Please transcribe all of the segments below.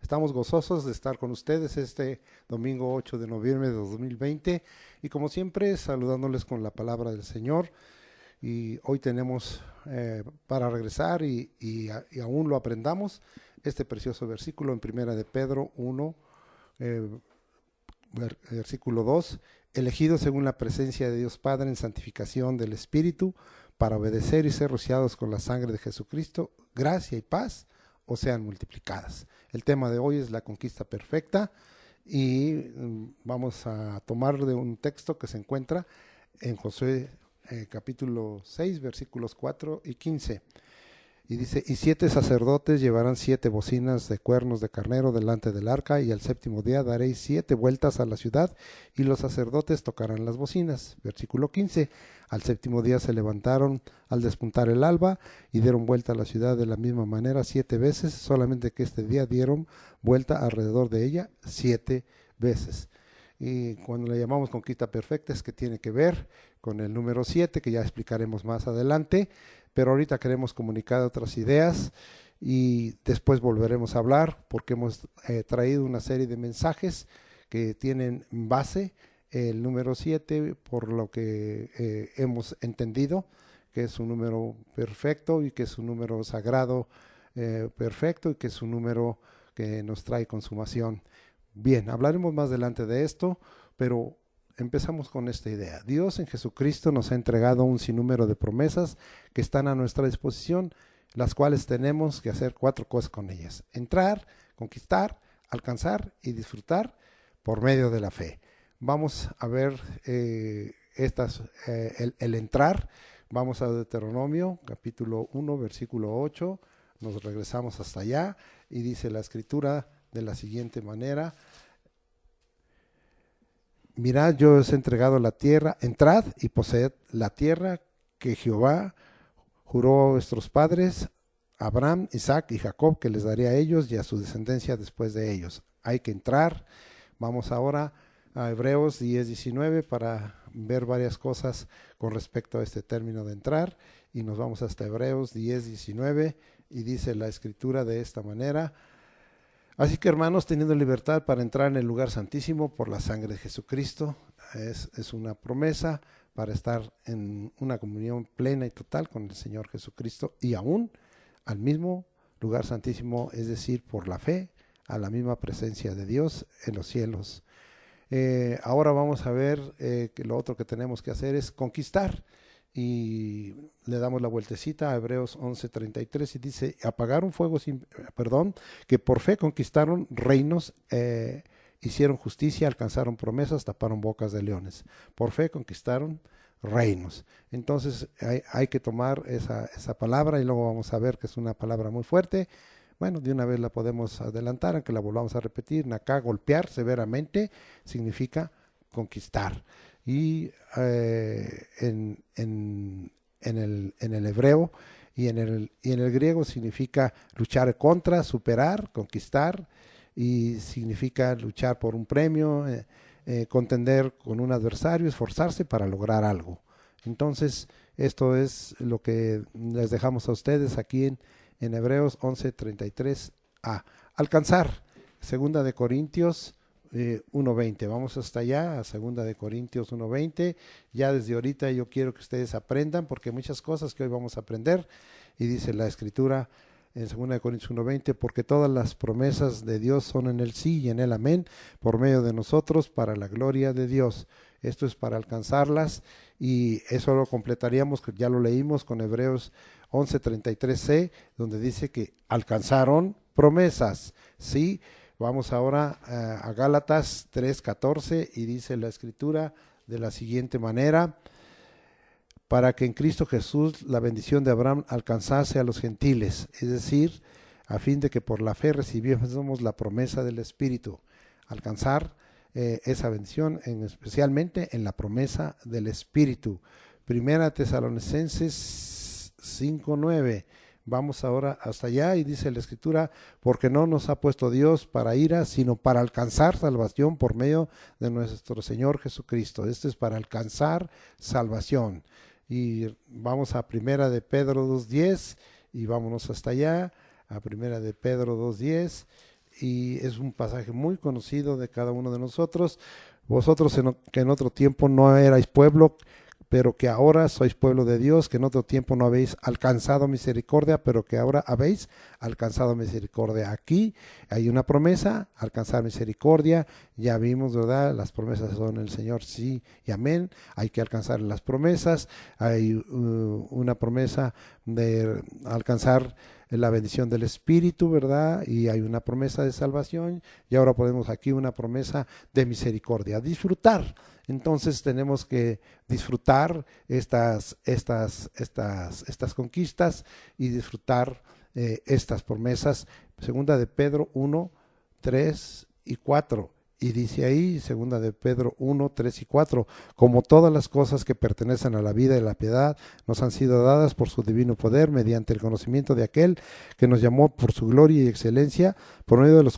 Estamos gozosos de estar con ustedes este domingo 8 de noviembre de 2020 y como siempre saludándoles con la palabra del Señor. Y hoy tenemos para regresar y aún lo aprendamos este precioso versículo en Primera de Pedro 1, eh, versículo 2: elegidos según la presencia de Dios Padre en santificación del Espíritu, para obedecer y ser rociados con la sangre de Jesucristo, gracia y paz os sean multiplicadas. El tema de hoy es la conquista perfecta y vamos a tomar de un texto que se encuentra en Josué capítulo 6, versículos 4 y 15. Y dice: y 7 sacerdotes llevarán 7 bocinas de cuernos de carnero delante del arca, y al séptimo día daréis 7 vueltas a la ciudad, y los sacerdotes tocarán las bocinas. Versículo 15. Al séptimo día se levantaron al despuntar el alba, y dieron vuelta a la ciudad de la misma manera 7 veces, solamente que este día dieron vuelta alrededor de ella 7 veces. Y cuando le llamamos conquista perfecta es que tiene que ver con el número 7, que ya explicaremos más adelante, pero ahorita queremos comunicar otras ideas y después volveremos a hablar porque hemos traído una serie de mensajes que tienen base el número 7 por lo que hemos entendido que es un número perfecto y que es un número sagrado perfecto y que es un número que nos trae consumación. Bien, hablaremos más adelante de esto, pero empezamos con esta idea. Dios en Jesucristo nos ha entregado un sinnúmero de promesas que están a nuestra disposición, las cuales tenemos que hacer 4 cosas con ellas: entrar, conquistar, alcanzar y disfrutar por medio de la fe. Vamos a ver el entrar. Vamos a Deuteronomio capítulo 1 versículo 8, nos regresamos hasta allá y dice la escritura de la siguiente manera: mirad, yo os he entregado la tierra, entrad y poseed la tierra que Jehová juró a vuestros padres, Abraham, Isaac y Jacob, que les daría a ellos y a su descendencia después de ellos. Hay que entrar. Vamos ahora a Hebreos 10:19 para ver varias cosas con respecto a este término de entrar, y nos vamos hasta Hebreos 10:19 y dice la escritura de esta manera: así que, hermanos, teniendo libertad para entrar en el lugar santísimo por la sangre de Jesucristo, es una promesa para estar en una comunión plena y total con el Señor Jesucristo y aún al mismo lugar santísimo, es decir, por la fe, a la misma presencia de Dios en los cielos. Ahora vamos a ver que lo otro que tenemos que hacer es conquistar. Y le damos la vueltecita a Hebreos 11:33 y dice: apagaron fuego que por fe conquistaron reinos, hicieron justicia, alcanzaron promesas, taparon bocas de leones. Por fe conquistaron reinos. Entonces hay que tomar esa palabra y luego vamos a ver que es una palabra muy fuerte. Bueno, de una vez la podemos adelantar, aunque la volvamos a repetir. Acá golpear severamente significa conquistar. Y en el hebreo y en el griego significa luchar contra, superar, conquistar, y significa luchar por un premio, contender con un adversario, esforzarse para lograr algo. Entonces, esto es lo que les dejamos a ustedes aquí en Hebreos 11:33a. Alcanzar, segunda de Corintios 1:20. Vamos hasta allá, a segunda de Corintios 1:20. Ya desde ahorita yo quiero que ustedes aprendan, porque hay muchas cosas que hoy vamos a aprender. Y dice la escritura en segunda de Corintios 1:20: porque todas las promesas de Dios son en el sí y en el amén, por medio de nosotros, para la gloria de Dios. Esto es para alcanzarlas, y eso lo completaríamos, que ya lo leímos, con Hebreos 11:33c, donde dice que alcanzaron promesas, ¿sí? Vamos ahora a Gálatas 3:14 y dice la escritura de la siguiente manera: para que en Cristo Jesús la bendición de Abraham alcanzase a los gentiles, es decir, a fin de que por la fe recibiésemos la promesa del Espíritu. Alcanzar esa bendición, especialmente en la promesa del Espíritu. Primera Tesalonicenses 5:9. Vamos ahora hasta allá y dice la escritura: porque no nos ha puesto Dios para ira, sino para alcanzar salvación por medio de nuestro Señor Jesucristo. Esto es para alcanzar salvación. Y vamos a Primera de Pedro 2:10 y vámonos hasta allá, a Primera de Pedro 2:10, y es un pasaje muy conocido de cada uno de nosotros. Vosotros que en otro tiempo no erais pueblo, pero que ahora sois pueblo de Dios, que en otro tiempo no habéis alcanzado misericordia, pero que ahora habéis alcanzado misericordia. Aquí hay una promesa, alcanzar misericordia. Ya vimos, ¿verdad? Las promesas son el Señor, sí y amén. Hay que alcanzar las promesas. Hay una promesa de alcanzar la bendición del Espíritu, ¿verdad? Y hay una promesa de salvación, y ahora podemos aquí una promesa de misericordia. Disfrutar. Entonces tenemos que disfrutar estas conquistas y disfrutar estas promesas. Segunda de Pedro 1, 3 y 4. Y dice ahí, segunda de Pedro 1, 3 y 4, como todas las cosas que pertenecen a la vida y la piedad nos han sido dadas por su divino poder, mediante el conocimiento de aquel que nos llamó por su gloria y excelencia, por medio de los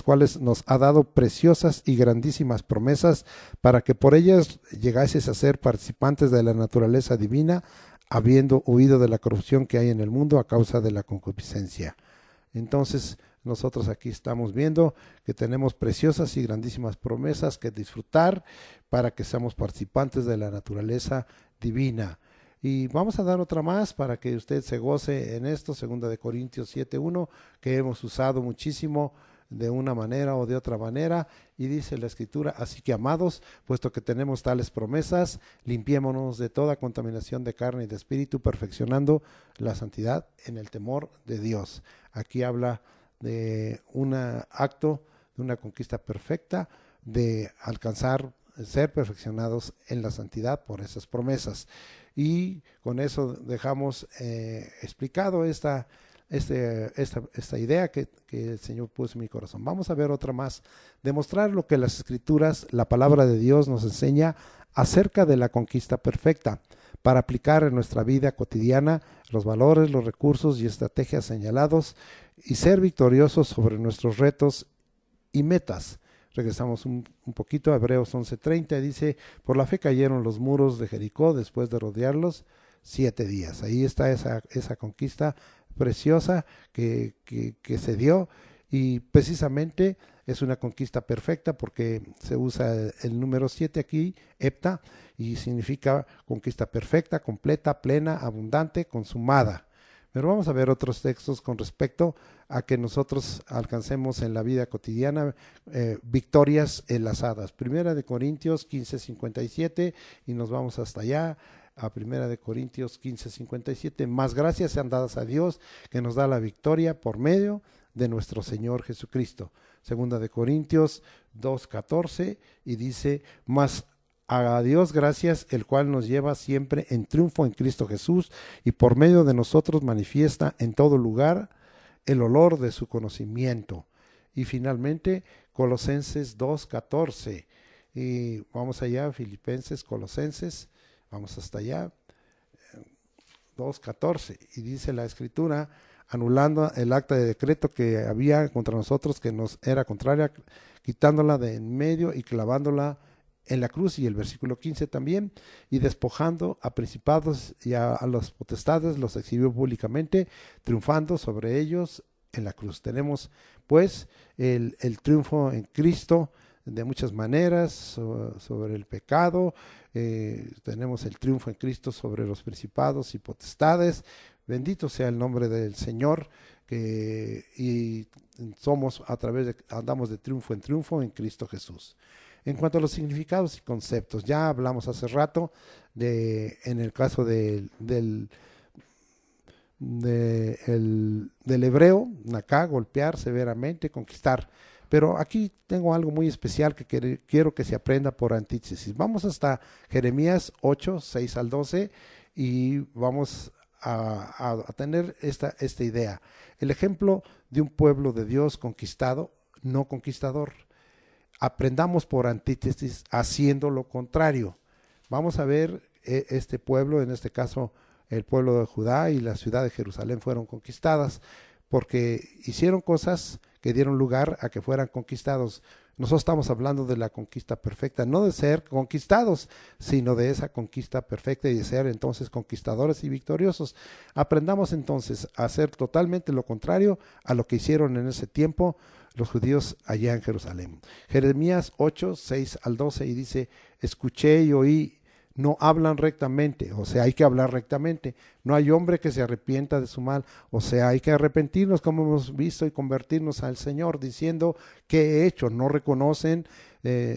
cuales nos ha dado preciosas y grandísimas promesas, para que por ellas llegases a ser participantes de la naturaleza divina, habiendo huido de la corrupción que hay en el mundo a causa de la concupiscencia. Entonces, nosotros aquí estamos viendo que tenemos preciosas y grandísimas promesas que disfrutar para que seamos participantes de la naturaleza divina. Y vamos a dar otra más para que usted se goce en esto, 2 Corintios 7:1, que hemos usado muchísimo de una manera o de otra manera, y dice la Escritura: así que, amados, puesto que tenemos tales promesas, limpiémonos de toda contaminación de carne y de espíritu, perfeccionando la santidad en el temor de Dios. Aquí habla de un acto, de una conquista perfecta, de alcanzar, ser perfeccionados en la santidad por esas promesas. Y con eso dejamos explicado esta idea que el Señor puso en mi corazón. Vamos a ver otra más, demostrar lo que las Escrituras, la palabra de Dios, nos enseña acerca de la conquista perfecta, para aplicar en nuestra vida cotidiana los valores, los recursos y estrategias señalados y ser victoriosos sobre nuestros retos y metas. Regresamos un poquito a Hebreos 11:30, dice: por la fe cayeron los muros de Jericó después de rodearlos 7 días. Ahí está esa conquista preciosa que se dio, y precisamente es una conquista perfecta porque se usa el número 7 aquí, hepta, y significa conquista perfecta, completa, plena, abundante, consumada. Pero vamos a ver otros textos con respecto a que nosotros alcancemos en la vida cotidiana victorias enlazadas. Primera de Corintios 15:57, y nos vamos hasta allá, a Primera de Corintios 15:57. Más gracias sean dadas a Dios, que nos da la victoria por medio de nuestro Señor Jesucristo. Segunda de Corintios 2:14, y dice: más a Dios gracias, el cual nos lleva siempre en triunfo en Cristo Jesús, y por medio de nosotros manifiesta en todo lugar el olor de su conocimiento. Y finalmente, Colosenses 2:14. Y vamos allá, Filipenses, Colosenses, vamos hasta allá, 2:14. Y dice la Escritura: anulando el acta de decreto que había contra nosotros, que nos era contraria, quitándola de en medio y clavándola en la cruz. Y el versículo 15 también: y despojando a principados y a las potestades, los exhibió públicamente, triunfando sobre ellos en la cruz. Tenemos pues el triunfo en Cristo de muchas maneras, sobre el pecado. Tenemos el triunfo en Cristo sobre los principados y potestades. Bendito sea el nombre del Señor, y somos andamos de triunfo en Cristo Jesús. En cuanto a los significados y conceptos, ya hablamos hace rato en el caso del hebreo, naká, golpear severamente, conquistar. Pero aquí tengo algo muy especial que quiero que se aprenda por antítesis. Vamos hasta Jeremías 8:6-12, y vamos a tener esta idea. El ejemplo de un pueblo de Dios conquistado, no conquistador. Aprendamos por antítesis haciendo lo contrario. Vamos a ver este pueblo, en este caso el pueblo de Judá y la ciudad de Jerusalén fueron conquistadas porque hicieron cosas que dieron lugar a que fueran conquistados. Nosotros estamos hablando de la conquista perfecta, no de ser conquistados, sino de esa conquista perfecta y de ser entonces conquistadores y victoriosos. Aprendamos entonces a hacer totalmente lo contrario a lo que hicieron en ese tiempo los judíos allá en Jerusalén. Jeremías 8, 6 al 12 y dice, escuché y oí, no hablan rectamente, o sea, hay que hablar rectamente. No hay hombre que se arrepienta de su mal, o sea, hay que arrepentirnos como hemos visto y convertirnos al Señor, diciendo qué he hecho. No reconocen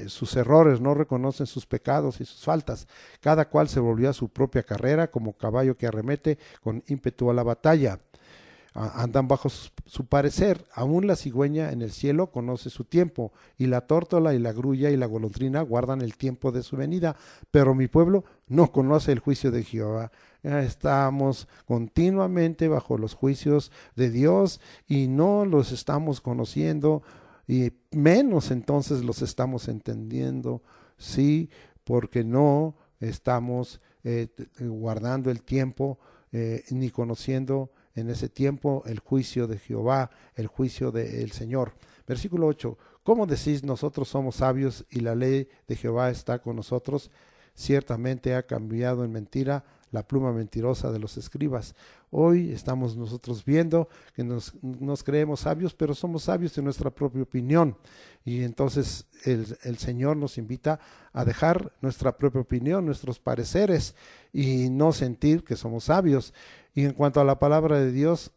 sus errores, no reconocen sus pecados y sus faltas. Cada cual se volvió a su propia carrera como caballo que arremete con ímpetu a la batalla. Andan bajo su parecer. Aún la cigüeña en el cielo conoce su tiempo, y la tórtola y la grulla y la golondrina guardan el tiempo de su venida, pero mi pueblo no conoce el juicio de Jehová. Estamos continuamente bajo los juicios de Dios y no los estamos conociendo, y menos entonces los estamos entendiendo, sí, porque no estamos guardando el tiempo ni conociendo en ese tiempo el juicio de Jehová, el juicio del Señor. Versículo 8, ¿cómo decís nosotros somos sabios y la ley de Jehová está con nosotros? Ciertamente ha cambiado en mentira la pluma mentirosa de los escribas. Hoy estamos nosotros viendo que nos creemos sabios, pero somos sabios en nuestra propia opinión. Y entonces el Señor nos invita a dejar nuestra propia opinión, nuestros pareceres, y no sentir que somos sabios. Y en cuanto a la palabra de Dios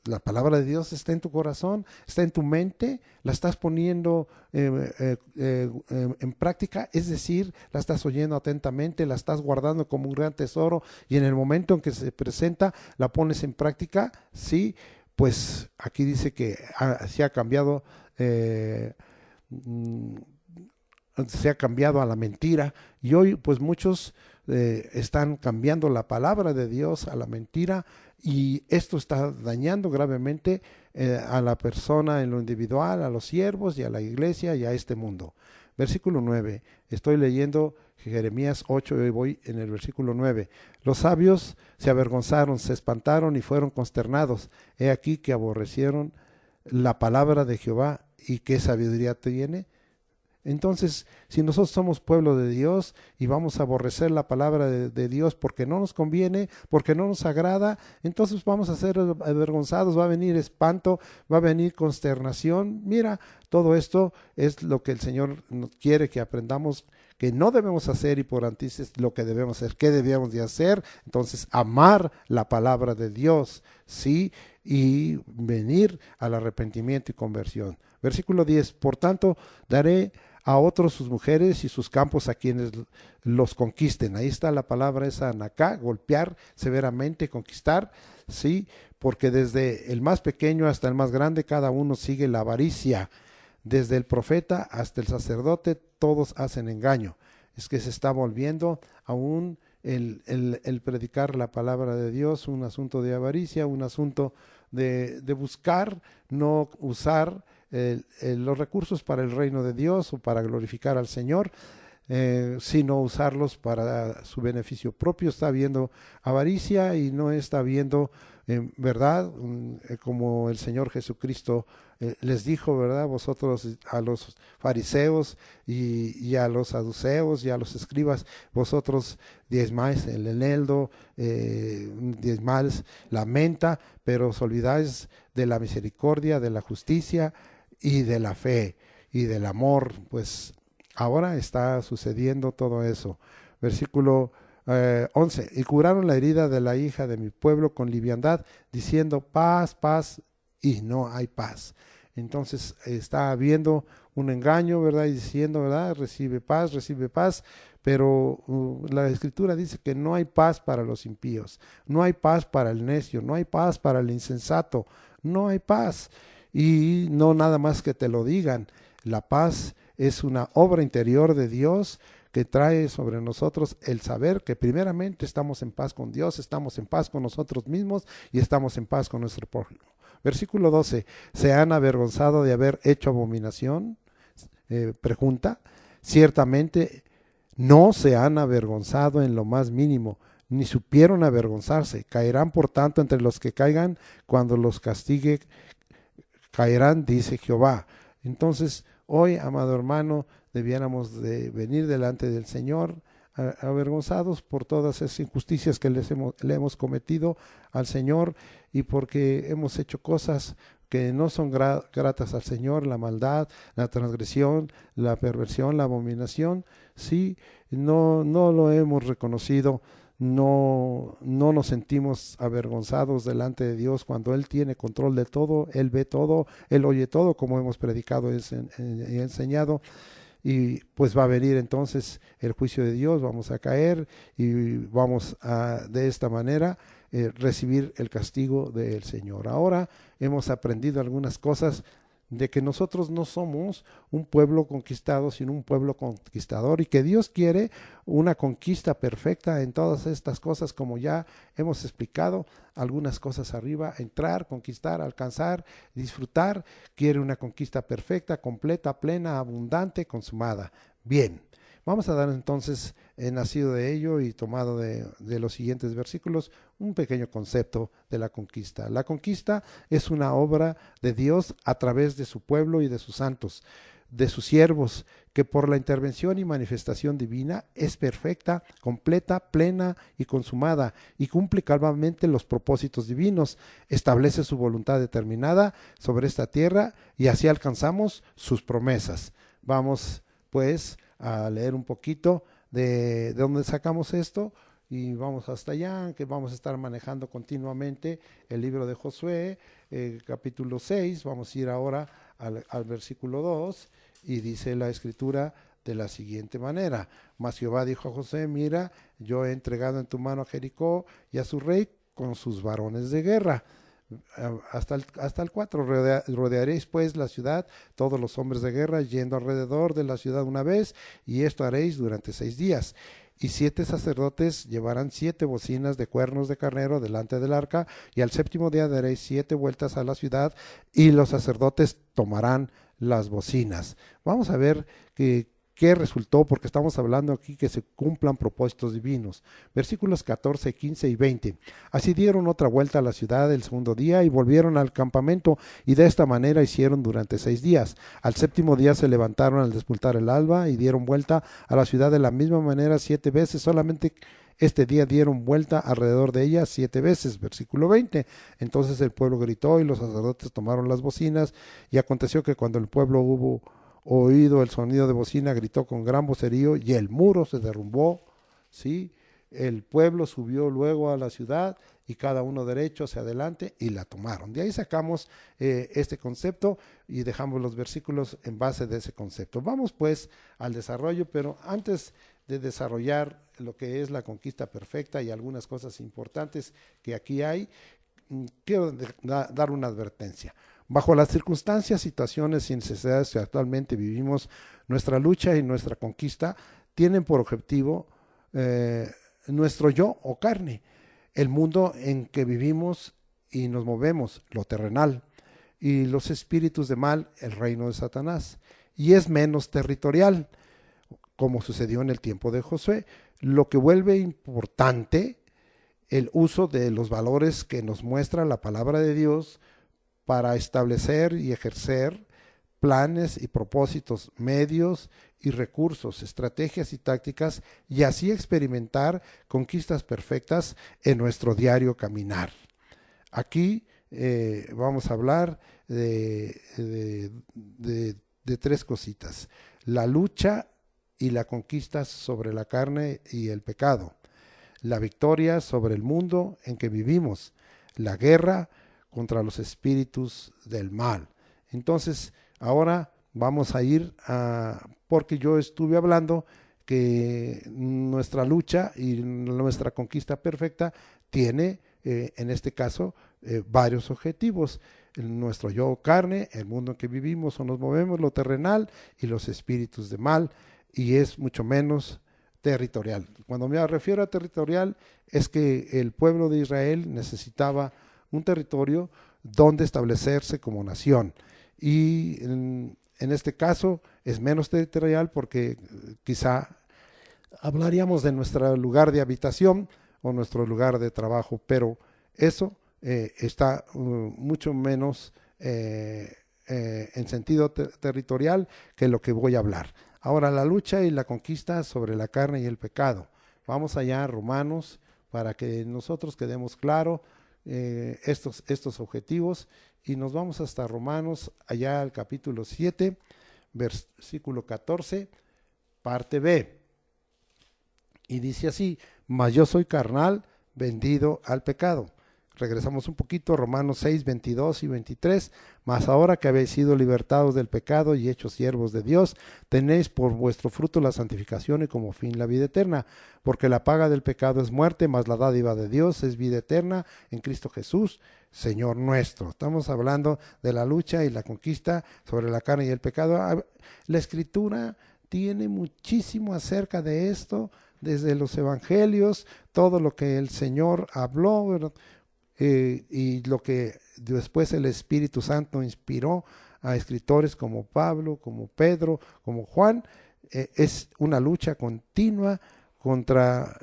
está en tu corazón, está en tu mente, la estás poniendo en práctica, es decir, la estás oyendo atentamente, la estás guardando como un gran tesoro, y en el momento en que se presenta, la pones en práctica. Sí, pues aquí dice que se ha cambiado a la mentira, y hoy pues muchos están cambiando la palabra de Dios a la mentira, y esto está dañando gravemente a la persona en lo individual, a los siervos y a la iglesia y a este mundo. Versículo 9, estoy leyendo Jeremías 8 y hoy voy en el versículo 9. Los sabios se avergonzaron, se espantaron y fueron consternados. He aquí que aborrecieron la palabra de Jehová, y qué sabiduría tiene. Entonces, si nosotros somos pueblo de Dios y vamos a aborrecer la palabra de Dios porque no nos conviene, porque no nos agrada, entonces vamos a ser avergonzados, va a venir espanto, va a venir consternación. Mira, todo esto es lo que el Señor nos quiere que aprendamos, que no debemos hacer, y por antes lo que debemos hacer. ¿Qué debemos de hacer? Entonces, amar la palabra de Dios, ¿sí? Y venir al arrepentimiento y conversión. Versículo 10, por tanto, daré a otros sus mujeres y sus campos a quienes los conquisten. Ahí está la palabra esa anaká, golpear severamente, conquistar, sí, porque desde el más pequeño hasta el más grande, cada uno sigue la avaricia. Desde el profeta hasta el sacerdote, todos hacen engaño. Es que se está volviendo aún el predicar la palabra de Dios un asunto de avaricia, un asunto de buscar no usar los recursos para el reino de Dios o para glorificar al Señor, sino usarlos para su beneficio propio. Está habiendo avaricia y no está habiendo verdad, como el Señor Jesucristo les dijo, ¿verdad? Vosotros a los fariseos y a los saduceos y a los escribas, vosotros diezmáis el eneldo, diezmáis la menta, pero os olvidáis de la misericordia, de la justicia y de la fe y del amor. Pues ahora está sucediendo todo eso. Versículo 11, y curaron la herida de la hija de mi pueblo con liviandad, diciendo paz, paz, y no hay paz. Entonces está habiendo un engaño, ¿verdad? Y diciendo, ¿verdad? Recibe paz, pero la Escritura dice que no hay paz para los impíos, no hay paz para el necio, no hay paz para el insensato, no hay paz. Y no nada más que te lo digan, la paz es una obra interior de Dios que trae sobre nosotros el saber que primeramente estamos en paz con Dios, estamos en paz con nosotros mismos y estamos en paz con nuestro prójimo. Versículo 12, ¿se han avergonzado de haber hecho abominación? Pregunta, ciertamente no se han avergonzado en lo más mínimo, ni supieron avergonzarse. Caerán por tanto entre los que caigan, cuando los castigue, caerán, dice Jehová. Entonces, Hoy, amado hermano, debiéramos de venir delante del Señor avergonzados por todas esas injusticias que le hemos cometido al Señor y porque hemos hecho cosas que no son gratas al Señor, la maldad, la transgresión, la perversión, la abominación. Sí, no lo hemos reconocido. No nos sentimos avergonzados delante de Dios cuando Él tiene control de todo, Él ve todo, Él oye todo, como hemos predicado y enseñado. Y pues va a venir entonces el juicio de Dios, vamos a caer y vamos a de esta manera recibir el castigo del Señor. Ahora hemos aprendido algunas cosas de que nosotros no somos un pueblo conquistado, sino un pueblo conquistador, y que Dios quiere una conquista perfecta en todas estas cosas, como ya hemos explicado, algunas cosas arriba: entrar, conquistar, alcanzar, disfrutar. Quiere una conquista perfecta, completa, plena, abundante, consumada. Bien, vamos a dar entonces, nacido de ello y tomado de los siguientes versículos, un pequeño concepto de la conquista. La conquista es una obra de Dios a través de su pueblo y de sus santos, de sus siervos, que por la intervención y manifestación divina es perfecta, completa, plena y consumada, y cumple cabalmente los propósitos divinos, establece su voluntad determinada sobre esta tierra y así alcanzamos sus promesas. Vamos pues a leer un poquito de dónde sacamos esto y vamos hasta allá, que vamos a estar manejando continuamente el libro de Josué, capítulo 6. Vamos a ir ahora al versículo 2 y dice la escritura de la siguiente manera: Mas Jehová dijo a Josué: mira, yo he entregado en tu mano a Jericó y a su rey con sus varones de guerra. Hasta el 4, rodearéis pues la ciudad, todos los hombres de guerra, yendo alrededor de la ciudad una vez, y esto haréis durante 6 días. Y 7 sacerdotes llevarán 7 bocinas de cuernos de carnero delante del arca, y al 7º día daréis 7 vueltas a la ciudad, y los sacerdotes tomarán las bocinas. Vamos a ver qué resultó, porque estamos hablando aquí que se cumplan propósitos divinos. Versículos 14, 15 y 20. Así dieron otra vuelta a la ciudad el 2º día y volvieron al campamento, y de esta manera hicieron durante 6 días. Al 7º día se levantaron al despuntar el alba y dieron vuelta a la ciudad de la misma manera 7 veces, solamente este día dieron vuelta alrededor de ella 7 veces. Versículo 20. Entonces el pueblo gritó y los sacerdotes tomaron las bocinas, y aconteció que cuando el pueblo hubo oído el sonido de bocina, gritó con gran vocerío y el muro se derrumbó. ¿Sí? El pueblo subió luego a la ciudad y cada uno derecho hacia adelante y la tomaron. De ahí sacamos este concepto y dejamos los versículos en base de ese concepto. Vamos pues al desarrollo, pero antes de desarrollar lo que es la conquista perfecta y algunas cosas importantes que aquí hay, quiero dar una advertencia. Bajo las circunstancias, situaciones y necesidades que actualmente vivimos, nuestra lucha y nuestra conquista tienen por objetivo nuestro yo o carne, el mundo en que vivimos y nos movemos, lo terrenal, y los espíritus de mal, el reino de Satanás, y es menos territorial, como sucedió en el tiempo de Josué, lo que vuelve importante el uso de los valores que nos muestra la palabra de Dios para establecer y ejercer planes y propósitos, medios y recursos, estrategias y tácticas, y así experimentar conquistas perfectas en nuestro diario caminar. Aquí vamos a hablar de 3 cositas: la lucha y la conquista sobre la carne y el pecado, la victoria sobre el mundo en que vivimos, la guerra contra los espíritus del mal. Entonces, ahora vamos a ir porque yo estuve hablando que nuestra lucha y nuestra conquista perfecta tiene, en este caso, varios objetivos: nuestro yo carne, el mundo en que vivimos o nos movemos, lo terrenal, y los espíritus de mal, y es mucho menos territorial. Cuando me refiero a territorial, es que el pueblo de Israel necesitaba un territorio donde establecerse como nación, y en este caso es menos territorial porque quizá hablaríamos de nuestro lugar de habitación o nuestro lugar de trabajo, pero eso está mucho menos en sentido territorial que lo que voy a hablar. Ahora, la lucha y la conquista sobre la carne y el pecado. Vamos allá a Romanos para que nosotros quedemos claro estos objetivos, y nos vamos hasta Romanos, allá al capítulo 7, versículo 14, parte B. Y dice así: mas yo soy carnal, vendido al pecado. Regresamos un poquito, Romanos 6, 22 y 23. Mas ahora que habéis sido libertados del pecado y hechos siervos de Dios, tenéis por vuestro fruto la santificación y como fin la vida eterna. Porque la paga del pecado es muerte, mas la dádiva de Dios es vida eterna en Cristo Jesús, Señor nuestro. Estamos hablando de la lucha y la conquista sobre la carne y el pecado. La Escritura tiene muchísimo acerca de esto, desde los evangelios, todo lo que el Señor habló, ¿verdad? Y lo que después el Espíritu Santo inspiró a escritores como Pablo, como Pedro, como Juan. Es una lucha continua contra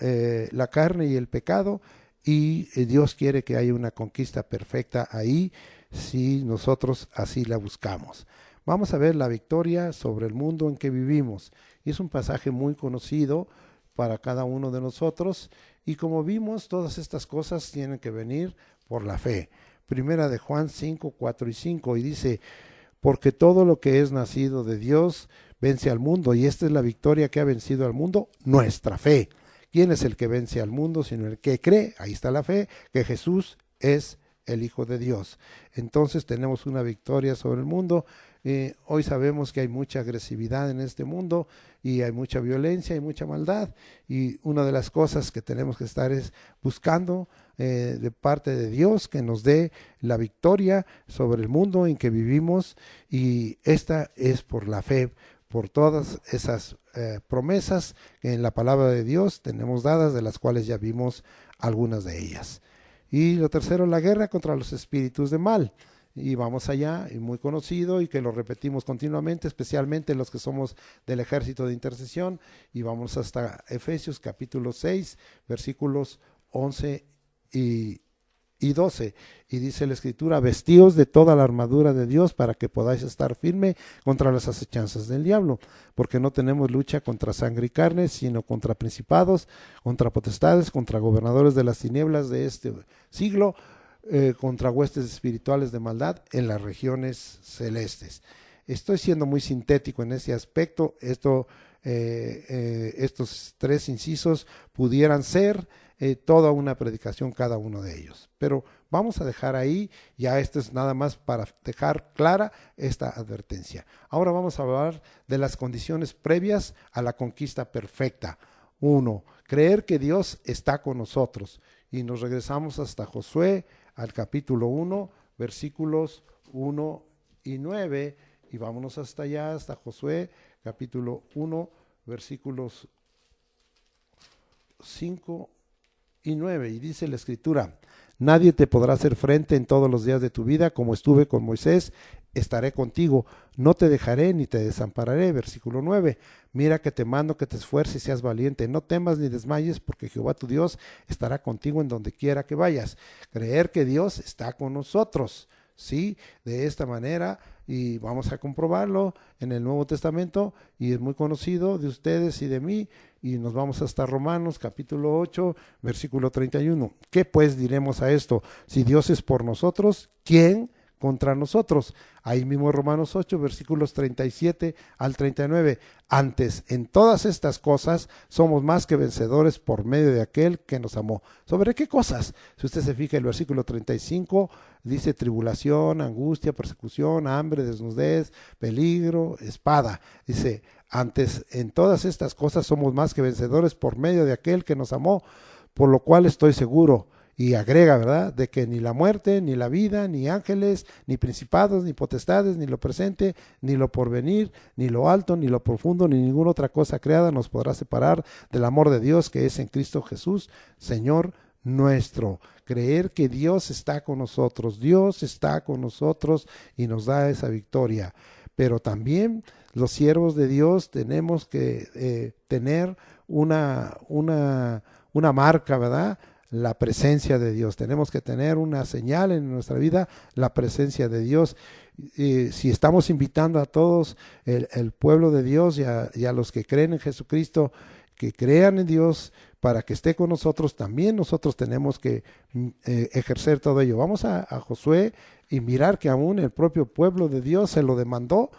la carne y el pecado, y Dios quiere que haya una conquista perfecta ahí si nosotros así la buscamos. Vamos a ver la victoria sobre el mundo en que vivimos, y es un pasaje muy conocido para cada uno de nosotros, y como vimos, todas estas cosas tienen que venir por la fe. Primera de Juan 5, 4 y 5, y dice: porque todo lo que es nacido de Dios vence al mundo, y esta es la victoria que ha vencido al mundo, nuestra fe. ¿Quién es el que vence al mundo sino el que cree? Ahí está la fe, que Jesús es el Hijo de Dios. Entonces tenemos una victoria sobre el mundo. Hoy sabemos que hay mucha agresividad en este mundo, y hay mucha violencia y mucha maldad, y una de las cosas que tenemos que estar es buscando de parte de Dios que nos dé la victoria sobre el mundo en que vivimos, y esta es por la fe, por todas esas promesas que en la palabra de Dios tenemos dadas, de las cuales ya vimos algunas de ellas. Y lo tercero, la guerra contra los espíritus de mal. Y vamos allá, y muy conocido, y que lo repetimos continuamente, especialmente los que somos del ejército de intercesión. Y vamos hasta Efesios capítulo 6, versículos 11 y 12. Y dice la Escritura: vestíos de toda la armadura de Dios para que podáis estar firme contra las acechanzas del diablo, porque no tenemos lucha contra sangre y carne, sino contra principados, contra potestades, contra gobernadores de las tinieblas de este siglo, contra huestes espirituales de maldad en las regiones celestes. Estoy siendo muy sintético en este aspecto. Estos tres incisos pudieran ser toda una predicación cada uno de ellos, pero vamos a dejar ahí. Ya esto es nada más para dejar clara esta advertencia. Ahora vamos a hablar de las condiciones previas a la conquista perfecta. 1. Creer que Dios está con nosotros, y nos regresamos hasta Josué, al capítulo 1, versículos 1 y 9, y vámonos hasta allá, hasta Josué, capítulo 1, versículos 5 y 9, y dice la Escritura: nadie te podrá hacer frente en todos los días de tu vida, como estuve con Moisés, estaré contigo, no te dejaré ni te desampararé. Versículo 9, mira que te mando que te esfuerces y seas valiente, no temas ni desmayes, porque Jehová tu Dios estará contigo en donde quiera que vayas. Creer que Dios está con nosotros, ¿sí? De esta manera, y vamos a comprobarlo en el Nuevo Testamento, y es muy conocido de ustedes y de mí, y nos vamos hasta Romanos capítulo 8, versículo 31. ¿Qué pues diremos a esto? Si Dios es por nosotros, ¿quién contra nosotros? Ahí mismo Romanos 8, versículos 37 al 39. Antes, en todas estas cosas, somos más que vencedores por medio de aquel que nos amó. ¿Sobre qué cosas? Si usted se fija, el versículo 35 dice tribulación, angustia, persecución, hambre, desnudez, peligro, espada. Dice: antes, en todas estas cosas somos más que vencedores por medio de aquel que nos amó, por lo cual estoy seguro. Y agrega, ¿verdad?, de que ni la muerte, ni la vida, ni ángeles, ni principados, ni potestades, ni lo presente, ni lo porvenir, ni lo alto, ni lo profundo, ni ninguna otra cosa creada nos podrá separar del amor de Dios que es en Cristo Jesús, Señor nuestro. Creer que Dios está con nosotros, Dios está con nosotros y nos da esa victoria. Pero también los siervos de Dios tenemos que tener una marca, ¿verdad?, la presencia de Dios. Tenemos que tener una señal en nuestra vida, la presencia de Dios. si estamos invitando a todos el pueblo de Dios y a los que creen en Jesucristo, que crean en Dios para que esté con nosotros, también nosotros tenemos que ejercer todo ello. Vamos a Josué y mirar que aún el propio pueblo de Dios se lo demandó,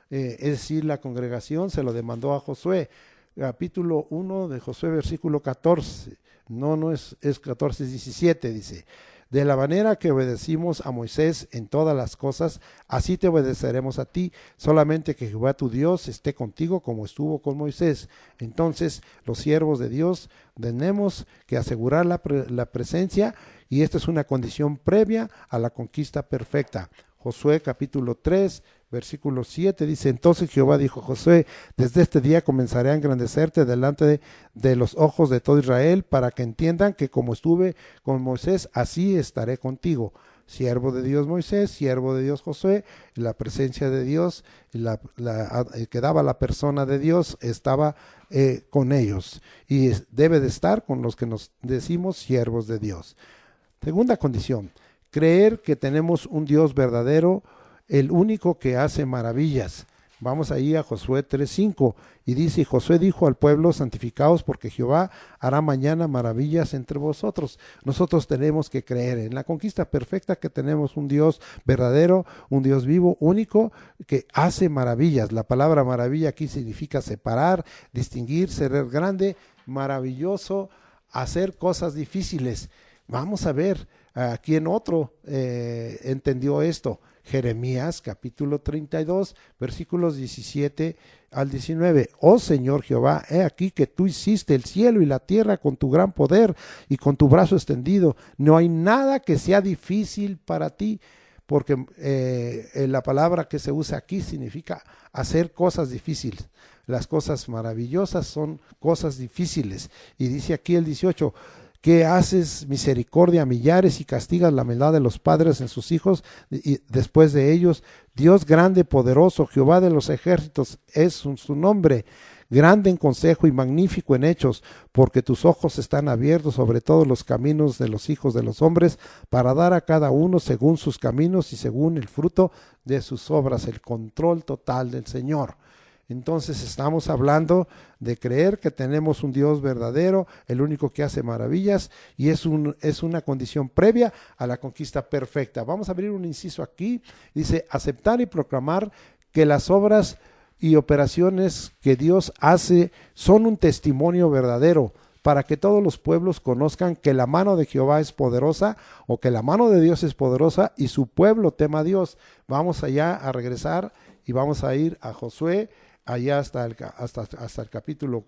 es decir, la congregación se lo demandó a Josué. Capítulo 1 de Josué, versículo 14, no es 14, es 17, dice: de la manera que obedecimos a Moisés en todas las cosas, así te obedeceremos a ti, solamente que Jehová tu Dios esté contigo como estuvo con Moisés. Entonces los siervos de Dios tenemos que asegurar la presencia, y esta es una condición previa a la conquista perfecta. Josué capítulo 3, versículo 7 dice: entonces Jehová dijo a Josué: desde este día comenzaré a engrandecerte delante de los ojos de todo Israel, para que entiendan que como estuve con Moisés, así estaré contigo. Siervo de Dios Moisés, siervo de Dios Josué, la presencia de Dios, que daba la persona de Dios, estaba con ellos, y debe de estar con los que nos decimos siervos de Dios. Segunda condición: creer que tenemos un Dios verdadero, el único que hace maravillas. Vamos ahí a Josué 3:5 y dice: y Josué dijo al pueblo: santificaos, porque Jehová hará mañana maravillas entre vosotros. Nosotros tenemos que creer en la conquista perfecta, que tenemos un Dios verdadero, un Dios vivo, único, que hace maravillas. La palabra maravilla aquí significa separar, distinguir, ser grande, maravilloso, hacer cosas difíciles. Vamos a ver a quién otro entendió esto. Jeremías capítulo 32, versículos 17 al 19. Oh Señor Jehová, he aquí que tú hiciste el cielo y la tierra con tu gran poder y con tu brazo extendido. No hay nada que sea difícil para ti, porque la palabra que se usa aquí significa hacer cosas difíciles. Las cosas maravillosas son cosas difíciles. Y dice aquí el 18: que haces misericordia a millares y castigas la maldad de los padres en sus hijos y después de ellos. Dios grande, poderoso, Jehová de los ejércitos es su nombre, grande en consejo y magnífico en hechos, porque tus ojos están abiertos sobre todos los caminos de los hijos de los hombres, para dar a cada uno según sus caminos y según el fruto de sus obras. El control total del Señor. Entonces estamos hablando de creer que tenemos un Dios verdadero, el único que hace maravillas, y es una condición previa a la conquista perfecta. Vamos a abrir un inciso aquí. Dice: aceptar y proclamar que las obras y operaciones que Dios hace son un testimonio verdadero, para que todos los pueblos conozcan que la mano de Jehová es poderosa, o que la mano de Dios es poderosa, y su pueblo tema a Dios. Vamos allá a regresar y vamos a ir a Josué, allá hasta el capítulo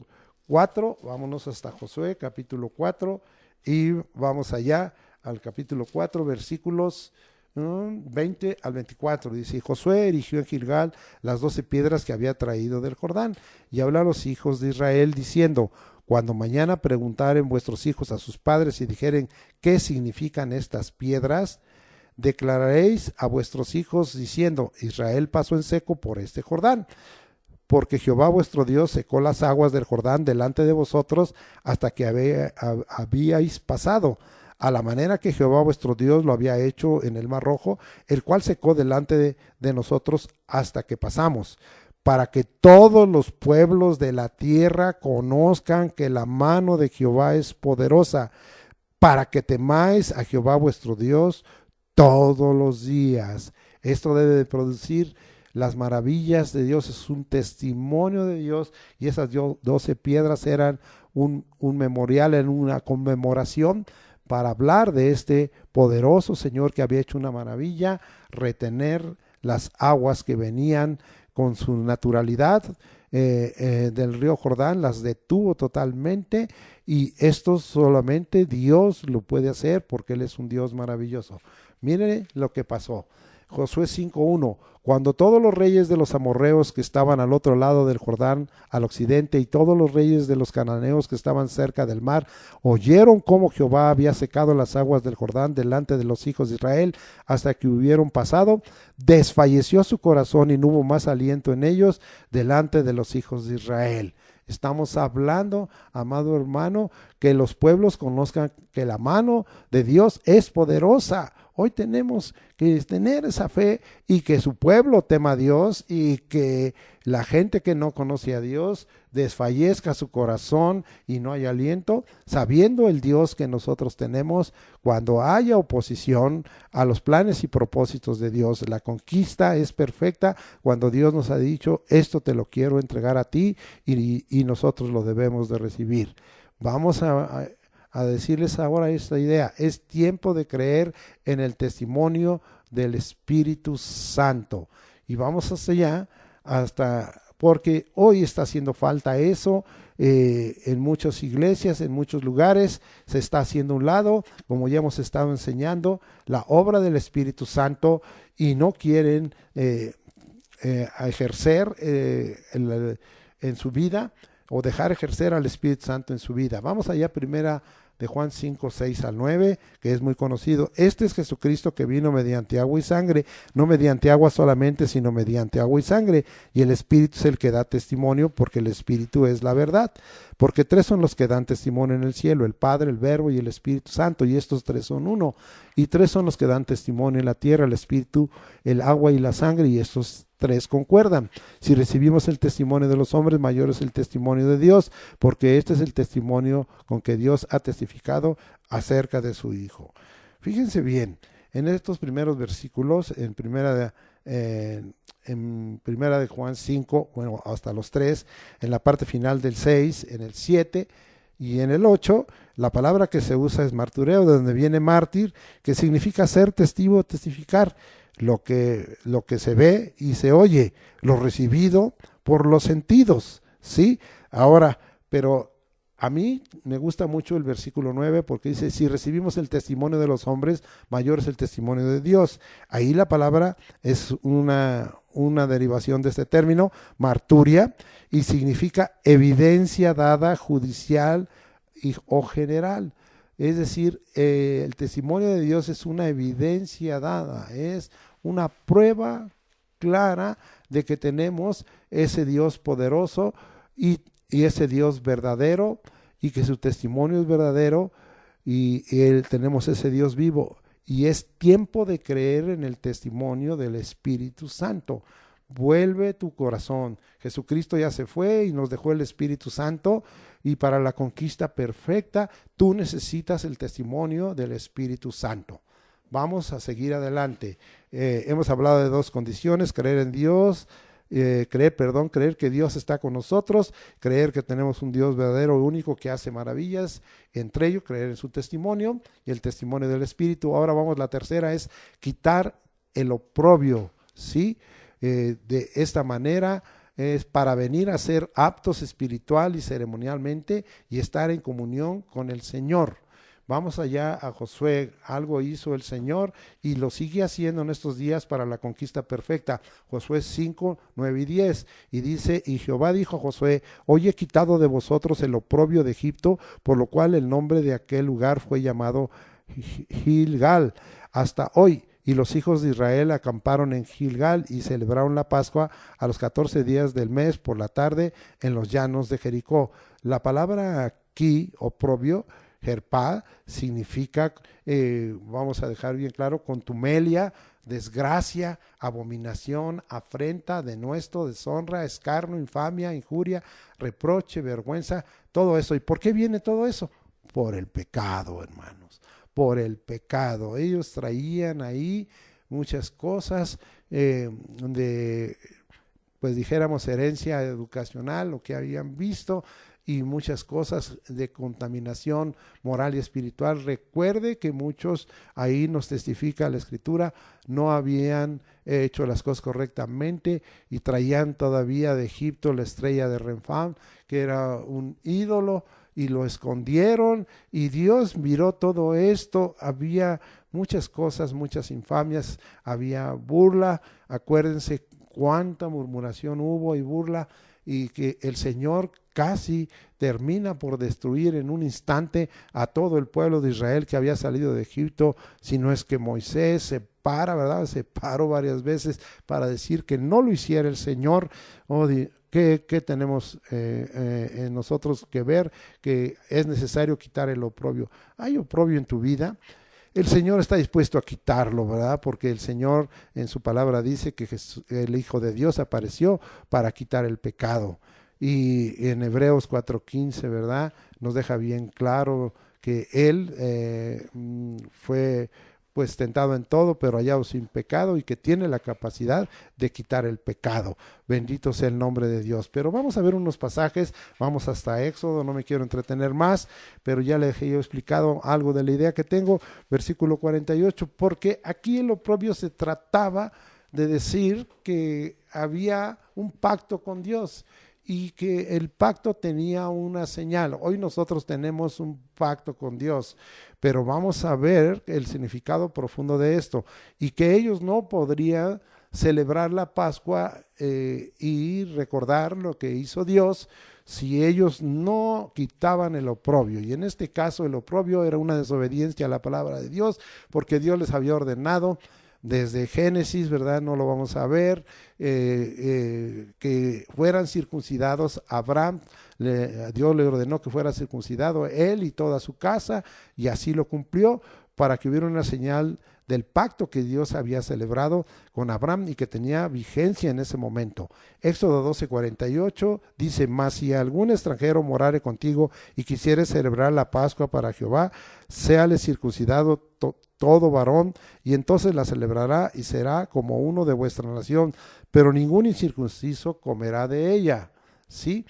4, vámonos hasta Josué, capítulo 4, y vamos allá al capítulo 4, versículos 20 al 24. Dice: Josué erigió en Gilgal las 12 piedras que había traído del Jordán, y habló a los hijos de Israel, diciendo: cuando mañana preguntaren vuestros hijos a sus padres y dijeren: ¿qué significan estas piedras?, declararéis a vuestros hijos diciendo: Israel pasó en seco por este Jordán, porque Jehová vuestro Dios secó las aguas del Jordán delante de vosotros hasta que habíais pasado, a la manera que Jehová vuestro Dios lo había hecho en el Mar Rojo, el cual secó delante de nosotros hasta que pasamos, para que todos los pueblos de la tierra conozcan que la mano de Jehová es poderosa, para que temáis a Jehová vuestro Dios todos los días. Esto debe de producir las maravillas de Dios, es un testimonio de Dios, y esas 12 piedras eran un memorial, en una conmemoración, para hablar de este poderoso Señor que había hecho una maravilla, retener las aguas que venían con su naturalidad del río Jordán, las detuvo totalmente, y esto solamente Dios lo puede hacer, porque Él es un Dios maravilloso. Mire lo que pasó. Josué 5:1: cuando todos los reyes de los amorreos que estaban al otro lado del Jordán, al occidente, y todos los reyes de los cananeos que estaban cerca del mar, oyeron cómo Jehová había secado las aguas del Jordán delante de los hijos de Israel hasta que hubieron pasado, desfalleció su corazón y no hubo más aliento en ellos delante de los hijos de Israel. Estamos hablando, amado hermano, que los pueblos conozcan que la mano de Dios es poderosa. Hoy tenemos que tener esa fe y que su pueblo tema a Dios y que la gente que no conoce a Dios desfallezca su corazón y no haya aliento, sabiendo el Dios que nosotros tenemos. Cuando haya oposición a los planes y propósitos de Dios, la conquista es perfecta cuando Dios nos ha dicho, esto te lo quiero entregar a ti y nosotros lo debemos de recibir. Vamos a decirles ahora esta idea. Es tiempo de creer en el testimonio del Espíritu Santo. Y vamos hacia allá, porque hoy está haciendo falta eso. En muchas iglesias, en muchos lugares, se está haciendo a un lado, como ya hemos estado enseñando, la obra del Espíritu Santo y no quieren ejercer en su vida o dejar ejercer al Espíritu Santo en su vida. Vamos allá, primera de Juan 5, 6 al 9, que es muy conocido. Este es Jesucristo que vino mediante agua y sangre, no mediante agua solamente, sino mediante agua y sangre. Y el Espíritu es el que da testimonio, porque el Espíritu es la verdad. Porque tres son los que dan testimonio en el cielo, el Padre, el Verbo y el Espíritu Santo, y estos tres son uno. Y tres son los que dan testimonio en la tierra, el Espíritu, el agua y la sangre, y estos tres concuerdan. Si recibimos el testimonio de los hombres, mayor es el testimonio de Dios, porque este es el testimonio con que Dios ha testificado acerca de su Hijo. Fíjense bien, en estos primeros versículos, en primera de Juan 5, bueno, hasta los 3, en la parte final del 6, en el 7 y en el 8, la palabra que se usa es martureo, de donde viene mártir, que significa ser testigo, testificar. Lo que se ve y se oye, lo recibido por los sentidos, ¿sí? Ahora, pero a mí me gusta mucho el versículo 9 porque dice, si recibimos el testimonio de los hombres, mayor es el testimonio de Dios. Ahí la palabra es una derivación de este término, marturia, y significa evidencia dada judicial o general. Es decir, el testimonio de Dios es una evidencia dada, es una prueba clara de que tenemos ese Dios poderoso y ese Dios verdadero, y que su testimonio es verdadero, y tenemos ese Dios vivo. Y es tiempo de creer en el testimonio del Espíritu Santo. Vuelve tu corazón. Jesucristo ya se fue y nos dejó el Espíritu Santo, y para la conquista perfecta tú necesitas el testimonio del Espíritu Santo. Vamos a seguir adelante. Hemos hablado de dos condiciones: creer en Dios, creer que Dios está con nosotros, creer que tenemos un Dios verdadero y único que hace maravillas, entre ellos creer en su testimonio y el testimonio del Espíritu. Ahora vamos, la tercera es quitar el oprobio, ¿sí? De esta manera es para venir a ser aptos espiritual y ceremonialmente y estar en comunión con el Señor. Vamos allá a Josué. Algo hizo el Señor y lo sigue haciendo en estos días para la conquista perfecta. Josué 5, 9 y 10. Y dice, y Jehová dijo a Josué, hoy he quitado de vosotros el oprobio de Egipto, por lo cual el nombre de aquel lugar fue llamado Gilgal hasta hoy. Y los hijos de Israel acamparon en Gilgal y celebraron la Pascua a los 14 días del mes por la tarde en los llanos de Jericó. La palabra aquí, oprobio, Jerpá, significa, vamos a dejar bien claro, contumelia, desgracia, abominación, afrenta, denuesto, deshonra, escarnio, infamia, injuria, reproche, vergüenza, todo eso. ¿Y por qué viene todo eso? Por el pecado, hermanos. Por el pecado. Ellos traían ahí muchas cosas de, pues dijéramos, herencia educacional, lo que habían visto, y muchas cosas de contaminación moral y espiritual. Recuerde que muchos, ahí nos testifica la Escritura, no habían hecho las cosas correctamente y traían todavía de Egipto la estrella de Renfán, que era un ídolo, y lo escondieron, y Dios miró todo esto. Había muchas cosas, muchas infamias, había burla. Acuérdense cuánta murmuración hubo y burla, y que el Señor casi termina por destruir en un instante a todo el pueblo de Israel que había salido de Egipto, si no es que Moisés se para, ¿verdad? Se paró varias veces para decir que no lo hiciera el Señor. ¿Qué tenemos en nosotros que ver? Que es necesario quitar el oprobio. ¿Hay oprobio en tu vida? el Señor está dispuesto a quitarlo, ¿verdad? Porque el Señor en su palabra dice que el Hijo de Dios apareció para quitar el pecado. Y en Hebreos 4:15, ¿verdad? Nos deja bien claro que Él fue pues tentado en todo, pero hallado sin pecado, y que tiene la capacidad de quitar el pecado. Bendito sea el nombre de Dios. Pero vamos a ver unos pasajes, vamos hasta Éxodo, no me quiero entretener más, pero ya le dejé yo explicado algo de la idea que tengo, versículo 48, porque aquí en lo propio se trataba de decir que había un pacto con Dios y que el pacto tenía una señal. Hoy nosotros tenemos un pacto con Dios, pero vamos a ver el significado profundo de esto, y que ellos no podrían celebrar la Pascua y recordar lo que hizo Dios si ellos no quitaban el oprobio. Y en este caso el oprobio era una desobediencia a la palabra de Dios, porque Dios les había ordenado desde Génesis, ¿verdad? No lo vamos a ver, que fueran circuncidados. Abraham, Dios le ordenó que fuera circuncidado él y toda su casa, y así lo cumplió, para que hubiera una señal del pacto que Dios había celebrado con Abraham y que tenía vigencia en ese momento. Éxodo 12:48 dice: mas si algún extranjero morare contigo y quisiere celebrar la Pascua para Jehová, séale circuncidado todo varón, y entonces la celebrará y será como uno de vuestra nación, pero ningún incircunciso comerá de ella. ¿Sí?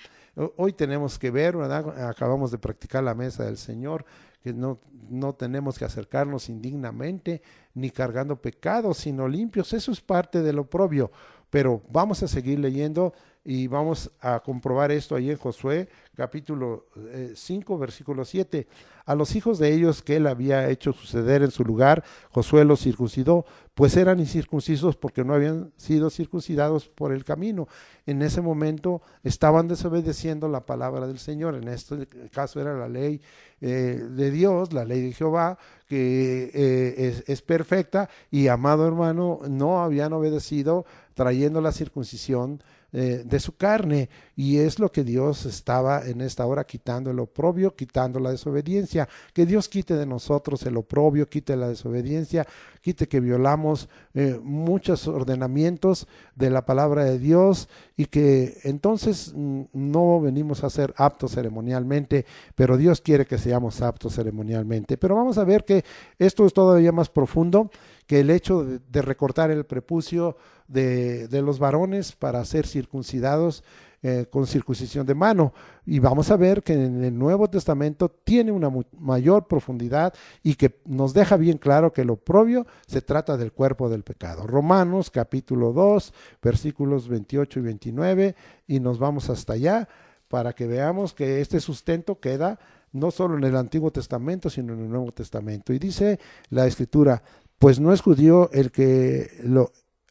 Hoy tenemos que ver, ¿verdad? Acabamos de practicar la mesa del Señor, que no tenemos que acercarnos indignamente ni cargando pecados, sino limpios. Eso es parte del oprobio. Pero vamos a seguir leyendo y vamos a comprobar esto ahí en Josué capítulo 5 versículo 7. A los hijos de ellos que él había hecho suceder en su lugar, Josué los circuncidó, pues eran incircuncisos porque no habían sido circuncidados por el camino. En ese momento estaban desobedeciendo la palabra del Señor. En este caso era la ley de Dios, la ley de Jehová, que es perfecta, y amado hermano, no habían obedecido trayendo la circuncisión de su carne, y es lo que Dios estaba en esta hora quitando: el oprobio, quitando la desobediencia. Que Dios quite de nosotros el oprobio, quite la desobediencia, quite que violamos muchos ordenamientos de la palabra de Dios, y que entonces no venimos a ser aptos ceremonialmente, pero Dios quiere que seamos aptos ceremonialmente. Pero vamos a ver que esto es todavía más profundo que el hecho de recortar el prepucio de los varones para ser circuncidados con circuncisión de mano. Y vamos a ver que en el Nuevo Testamento tiene una mayor profundidad, y que nos deja bien claro que el oprobio se trata del cuerpo del pecado. Romanos capítulo 2 versículos 28 y 29, y nos vamos hasta allá para que veamos que este sustento queda no solo en el Antiguo Testamento, sino en el Nuevo Testamento. Y dice la Escritura: pues no es judío el que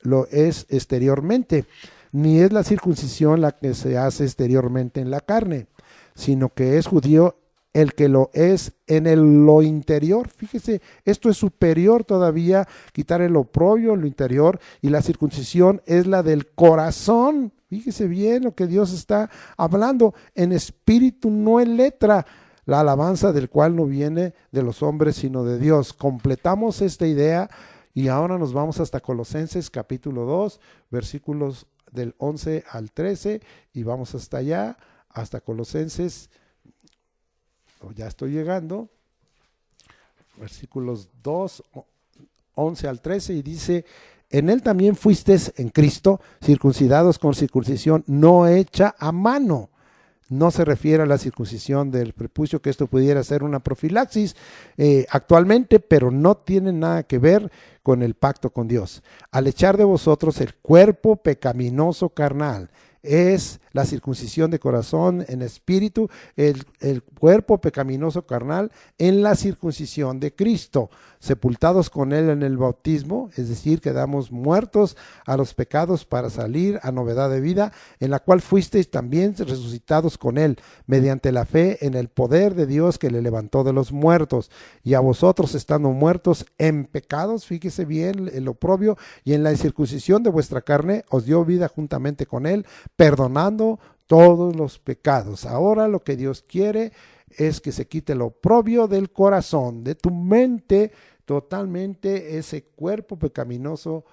lo es exteriormente, ni es la circuncisión la que se hace exteriormente en la carne, sino que es judío el que lo es en lo interior. Fíjese, esto es superior todavía, quitar el oprobio en lo interior, y la circuncisión es la del corazón. Fíjese bien lo que Dios está hablando: en espíritu, no en letra, la alabanza del cual no viene de los hombres, sino de Dios. Completamos esta idea, y ahora nos vamos hasta Colosenses capítulo 2, versículos del 11 al 13, y vamos hasta allá, hasta Colosenses, ya estoy llegando, versículos 2, 11 al 13, y dice: en él también fuisteis en Cristo, circuncidados con circuncisión no hecha a mano. No se refiere a la circuncisión del prepucio, que esto pudiera ser una profilaxis actualmente, pero no tiene nada que ver con el pacto con Dios. Al echar de vosotros el cuerpo pecaminoso carnal, es la circuncisión de corazón en espíritu, el cuerpo pecaminoso carnal en la circuncisión de Cristo, sepultados con él en el bautismo, es decir, quedamos muertos a los pecados para salir a novedad de vida, en la cual fuisteis también resucitados con él, mediante la fe en el poder de Dios que le levantó de los muertos, y a vosotros estando muertos en pecados, fíjese bien el oprobio, y en la circuncisión de vuestra carne os dio vida juntamente con él, perdonando todos los pecados. Ahora lo que Dios quiere es que se quite el oprobio del corazón, de tu mente, totalmente ese cuerpo pecaminoso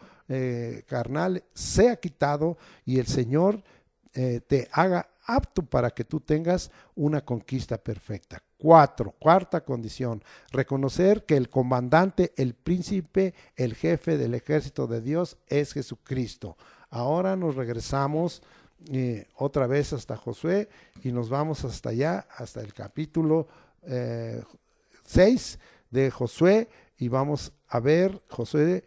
carnal sea quitado y el Señor te haga apto para que tú tengas una conquista perfecta. Cuarta condición, reconocer que el comandante, el príncipe, el jefe del ejército de Dios es Jesucristo. Ahora nos regresamos otra vez hasta Josué y nos vamos hasta allá, hasta el capítulo 6 de Josué, y vamos a ver Josué,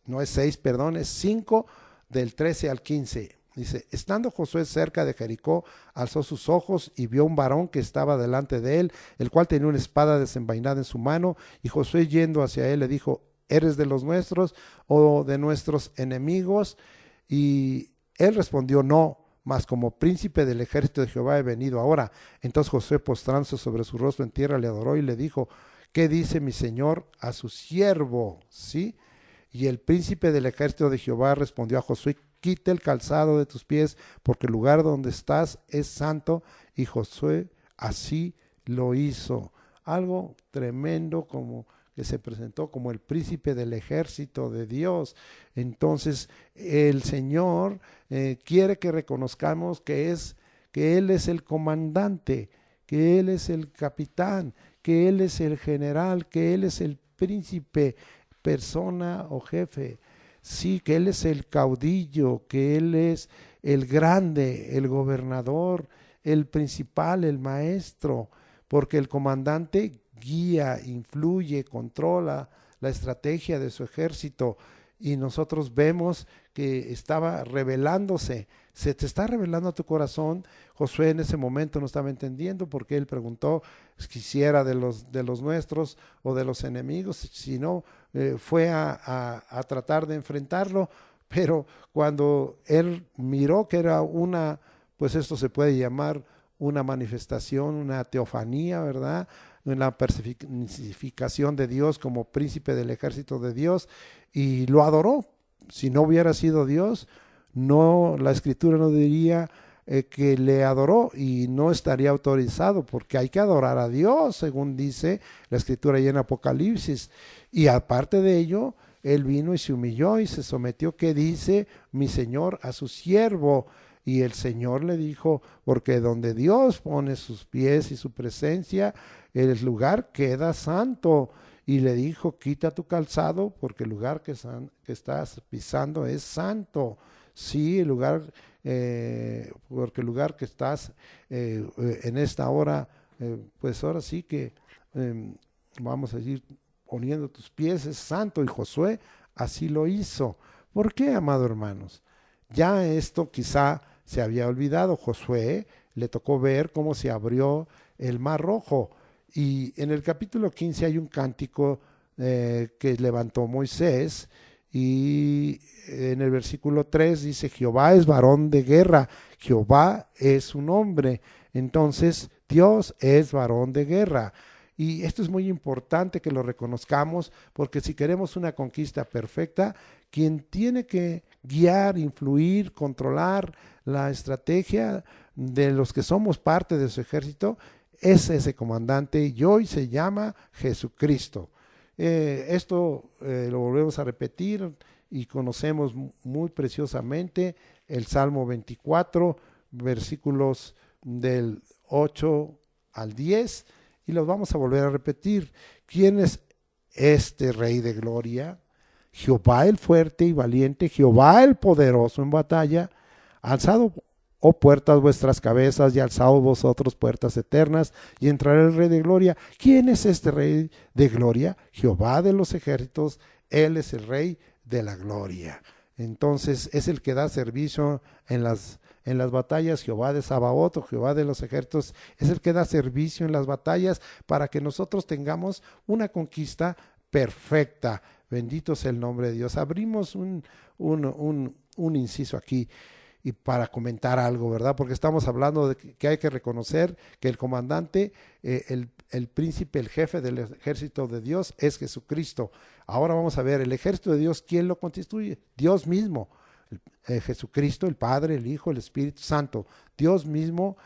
no es 6, perdón, es 5 del 13 al 15. Dice, estando Josué cerca de Jericó, alzó sus ojos y vio un varón que estaba delante de él, el cual tenía una espada desenvainada en su mano, y Josué yendo hacia él le dijo, ¿eres de los nuestros o de nuestros enemigos? Y él respondió, no, mas como príncipe del ejército de Jehová he venido ahora. Entonces Josué, postrándose sobre su rostro en tierra, le adoró y le dijo, ¿qué dice mi señor a su siervo? ¿Sí? Y el príncipe del ejército de Jehová respondió a Josué, quita el calzado de tus pies, porque el lugar donde estás es santo. Y Josué así lo hizo. Algo tremendo, como que se presentó como el príncipe del ejército de Dios. Entonces el Señor quiere que reconozcamos que Él es el comandante, que Él es el capitán, que Él es el general, que Él es el príncipe, persona o jefe. Sí, que Él es el caudillo, que Él es el grande, el gobernador, el principal, el maestro, porque el comandante guía, influye, controla la estrategia de su ejército, y nosotros vemos que estaba revelándose. Se te está revelando a tu corazón. Josué en ese momento no estaba entendiendo porque él preguntó si era de los nuestros o de los enemigos, si no, fue a tratar de enfrentarlo, pero cuando él miró que era pues esto se puede llamar una manifestación, una teofanía, ¿verdad? Una personificación de Dios como príncipe del ejército de Dios, y lo adoró. Si no hubiera sido Dios, no, la escritura no diría que le adoró, y no estaría autorizado, porque hay que adorar a Dios, según dice la escritura ahí en Apocalipsis. Y aparte de ello, él vino y se humilló y se sometió, que dice mi Señor a su siervo. Y el Señor le dijo, porque donde Dios pone sus pies y su presencia, el lugar queda santo. Y le dijo, quita tu calzado, porque el lugar que estás pisando es santo. Sí, el lugar, porque el lugar que estás en esta hora, pues ahora sí que vamos a decir, poniendo tus pies es santo. Y Josué así lo hizo. ¿Por qué, amado hermanos? Ya esto quizá se había olvidado. Josué le tocó ver cómo se abrió el Mar Rojo. Y en el capítulo 15 hay un cántico que levantó Moisés, y en el versículo 3 dice, Jehová es varón de guerra, Jehová es un hombre. Entonces Dios es varón de guerra. Y esto es muy importante que lo reconozcamos, porque si queremos una conquista perfecta, quien tiene que guiar, influir, controlar la estrategia de los que somos parte de su ejército es ese comandante, y hoy se llama Jesucristo. Esto lo volvemos a repetir y conocemos muy preciosamente el Salmo 24, versículos del 8 al 10, y los vamos a volver a repetir. ¿Quién es este Rey de Gloria? Jehová el fuerte y valiente, Jehová el poderoso en batalla. Alzado, oh puertas, vuestras cabezas, y alzaos vosotros puertas eternas, y entrará el Rey de Gloria. ¿Quién es este Rey de Gloria? Jehová de los ejércitos, Él es el Rey de la Gloria. Entonces es el que da servicio en las batallas. Jehová de Sabaoth, o Jehová de los ejércitos, es el que da servicio en las batallas para que nosotros tengamos una conquista perfecta. Bendito sea el nombre de Dios. Abrimos un inciso aquí y para comentar algo, ¿verdad? Porque estamos hablando de que hay que reconocer que el comandante, el príncipe, el jefe del ejército de Dios es Jesucristo. Ahora vamos a ver, el ejército de Dios, ¿quién lo constituye? Dios mismo. Jesucristo, el Padre, el Hijo, el Espíritu Santo. Dios mismo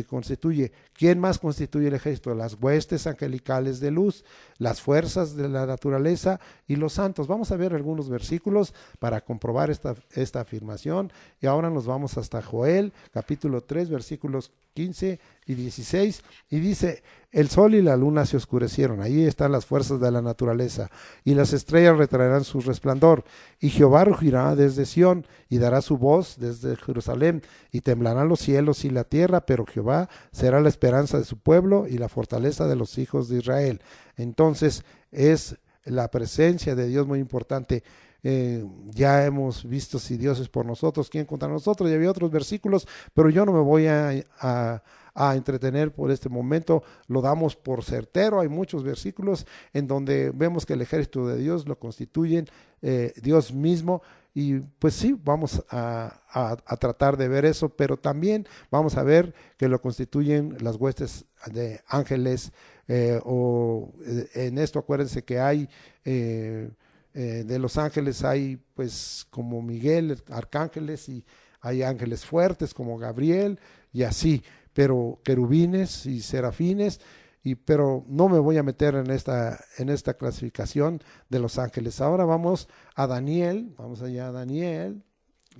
constituye. ¿Quién más constituye el ejército? Las huestes angelicales de luz, las fuerzas de la naturaleza y los santos. Vamos a ver algunos versículos para comprobar esta afirmación. Y ahora nos vamos hasta Joel, capítulo 3, versículos 15 y 16. Y dice, el sol y la luna se oscurecieron. Ahí están las fuerzas de la naturaleza. Y las estrellas retraerán su resplandor. Y Jehová rugirá desde Sión y dará su voz desde Jerusalén. Y temblarán los cielos y la tierra, pero Jehová será la esperanza de su pueblo y la fortaleza de los hijos de Israel. Entonces es la presencia de Dios muy importante. Ya hemos visto si Dios es por nosotros, ¿quién contra nosotros? Ya había otros versículos, pero yo no me voy a entretener por este momento, lo damos por certero. Hay muchos versículos en donde vemos que el ejército de Dios lo constituyen Dios mismo, y pues sí, vamos a tratar de ver eso, pero también vamos a ver que lo constituyen las huestes de ángeles, en esto acuérdense que hay de los ángeles hay pues como Miguel, arcángeles, y hay ángeles fuertes como Gabriel y así, pero querubines y serafines, pero no me voy a meter en esta clasificación de los ángeles. Ahora vamos a Daniel, vamos allá a Daniel,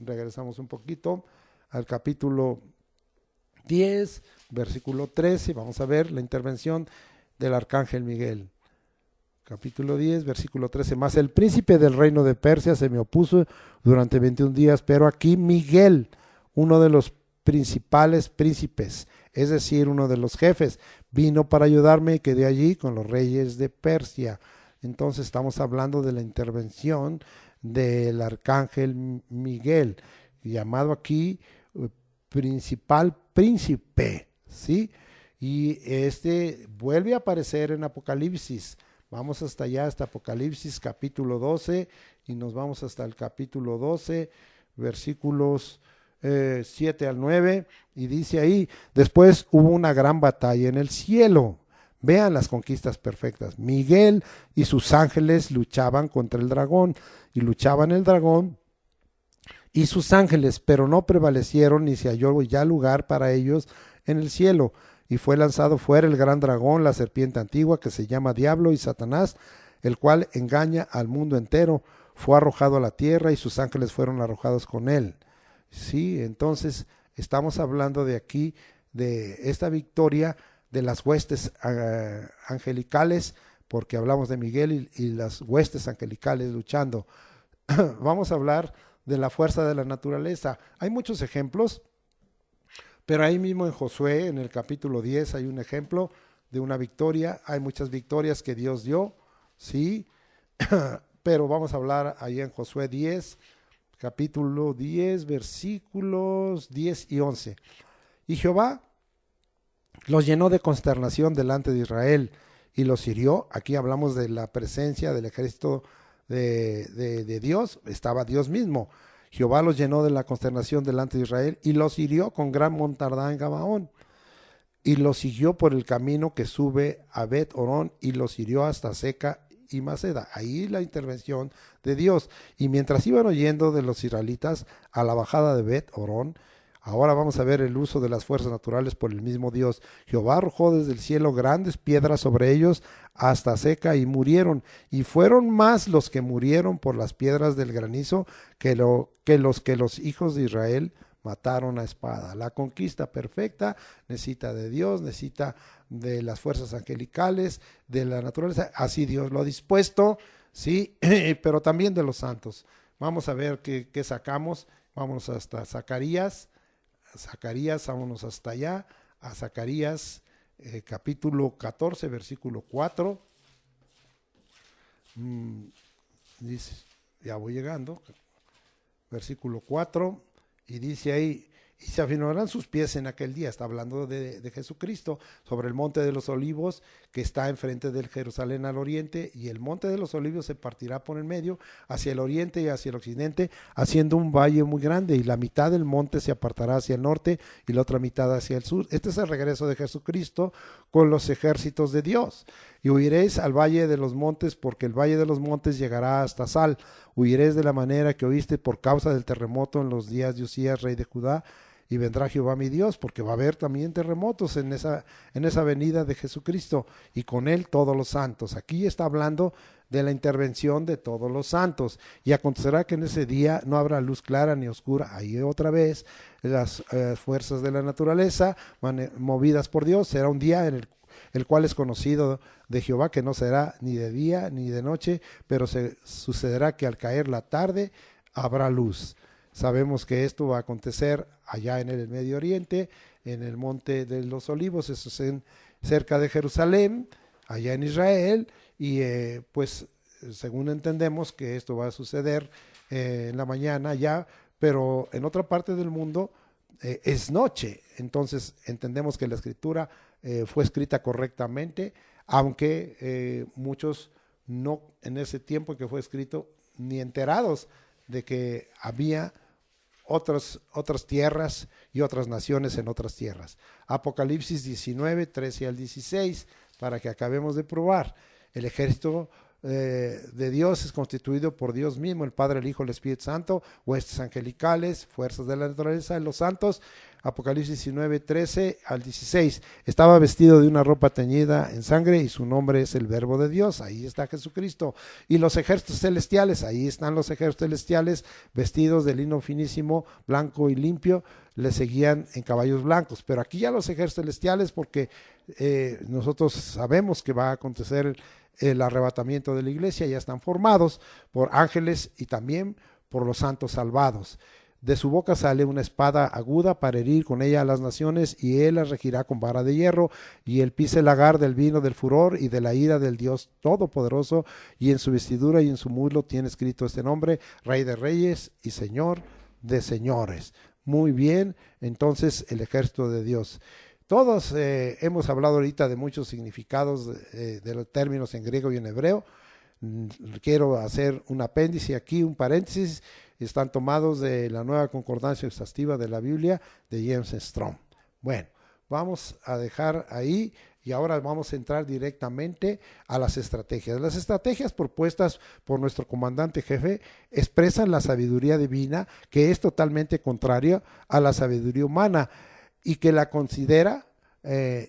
regresamos un poquito al capítulo 10, versículo 13, vamos a ver la intervención del arcángel Miguel. Capítulo 10, versículo 13, mas el príncipe del reino de Persia se me opuso durante 21 días, pero aquí Miguel, uno de los principales príncipes, es decir, uno de los jefes, vino para ayudarme y quedé allí con los reyes de Persia. Entonces estamos hablando de la intervención del arcángel Miguel, llamado aquí principal príncipe, ¿sí? Y este vuelve a aparecer en Apocalipsis. Vamos hasta allá, hasta Apocalipsis capítulo 12, y nos vamos hasta el capítulo 12, versículos 7 al 9, y dice ahí, después hubo una gran batalla en el cielo. Vean las conquistas perfectas. Miguel y sus ángeles luchaban contra el dragón, y luchaban el dragón y sus ángeles, pero no prevalecieron, ni se halló ya lugar para ellos en el cielo. Y fue lanzado fuera el gran dragón, la serpiente antigua, que se llama Diablo y Satanás, el cual engaña al mundo entero. Fue arrojado a la tierra y sus ángeles fueron arrojados con él. Sí, entonces estamos hablando de aquí, de esta victoria de las huestes angelicales, porque hablamos de Miguel y las huestes angelicales luchando. Vamos a hablar de la fuerza de la naturaleza. Hay muchos ejemplos, pero ahí mismo en Josué, en el capítulo 10, hay un ejemplo de una victoria. Hay muchas victorias que Dios dio, sí, pero vamos a hablar ahí en Josué 10, capítulo 10, versículos 10 y 11. Y Jehová los llenó de consternación delante de Israel y los hirió. Aquí hablamos de la presencia del ejército de Dios, estaba Dios mismo. Jehová los llenó de la consternación delante de Israel y los hirió con gran montarda en Gabaón. Y los siguió por el camino que sube a Bet Orón y los hirió hasta Seca y Maceda. Ahí la intervención de Dios. Y mientras iban oyendo de los israelitas a la bajada de Bet Orón, ahora vamos a ver el uso de las fuerzas naturales por el mismo Dios. Jehová arrojó desde el cielo grandes piedras sobre ellos hasta Seca y murieron. Y fueron más los que murieron por las piedras del granizo que los hijos de Israel mataron a espada. La conquista perfecta necesita de Dios, necesita de las fuerzas angelicales, de la naturaleza. Así Dios lo ha dispuesto, sí, pero también de los santos. Vamos a ver qué sacamos. Vamos hasta Zacarías, vámonos hasta allá, a Zacarías capítulo 14, versículo 4. Dice, ya voy llegando, versículo 4, y dice ahí, y se afirmarán sus pies en aquel día, está hablando de Jesucristo, sobre el monte de los olivos que está enfrente del Jerusalén al oriente, y el monte de los olivos se partirá por el medio hacia el oriente y hacia el occidente, haciendo un valle muy grande, y la mitad del monte se apartará hacia el norte y la otra mitad hacia el sur. Este es el regreso de Jesucristo con los ejércitos de Dios. Y huiréis al valle de los montes, porque el valle de los montes llegará hasta Sal, huiréis de la manera que oíste por causa del terremoto en los días de Usías, rey de Judá, y vendrá Jehová mi Dios, porque va a haber también terremotos en esa venida de Jesucristo, y con él todos los santos. Aquí está hablando de la intervención de todos los santos, y acontecerá que en ese día no habrá luz clara ni oscura. Ahí otra vez las fuerzas de la naturaleza movidas por Dios. Será un día en el cual es conocido de Jehová, que no será ni de día ni de noche, pero sucederá que al caer la tarde habrá luz. Sabemos que esto va a acontecer allá en el Medio Oriente, en el Monte de los Olivos, eso es cerca de Jerusalén, allá en Israel, y pues según entendemos que esto va a suceder en la mañana ya, pero en otra parte del mundo es noche. Entonces entendemos que la escritura fue escrita correctamente, aunque muchos no en ese tiempo que fue escrito ni enterados de que había otras tierras y otras naciones en otras tierras. Apocalipsis 19, 13 al 16, para que acabemos de probar. El ejército de Dios es constituido por Dios mismo, el Padre, el Hijo, el Espíritu Santo, huestes angelicales, fuerzas de la naturaleza de los santos. Apocalipsis 19, 13 al 16. Estaba vestido de una ropa teñida en sangre y su nombre es el Verbo de Dios. Ahí está Jesucristo. Y los ejércitos celestiales, ahí están los ejércitos celestiales vestidos de lino finísimo, blanco y limpio, le seguían en caballos blancos. Pero aquí ya los ejércitos celestiales, porque nosotros sabemos que va a acontecer el arrebatamiento de la iglesia, ya están formados por ángeles y también por los santos salvados. De su boca sale una espada aguda para herir con ella a las naciones, y él las regirá con vara de hierro, y él pisa el lagar del vino del furor y de la ira del Dios Todopoderoso, y en su vestidura y en su muslo tiene escrito este nombre: Rey de Reyes y Señor de Señores. Muy bien, entonces el ejército de Dios. Todos hemos hablado ahorita de muchos significados de los términos en griego y en hebreo. Quiero hacer un apéndice aquí, un paréntesis. Están tomados de la Nueva Concordancia Exhaustiva de la Biblia de James Strong. Bueno, vamos a dejar ahí y ahora vamos a entrar directamente a las estrategias. Las estrategias propuestas por nuestro comandante jefe expresan la sabiduría divina, que es totalmente contraria a la sabiduría humana y que la considera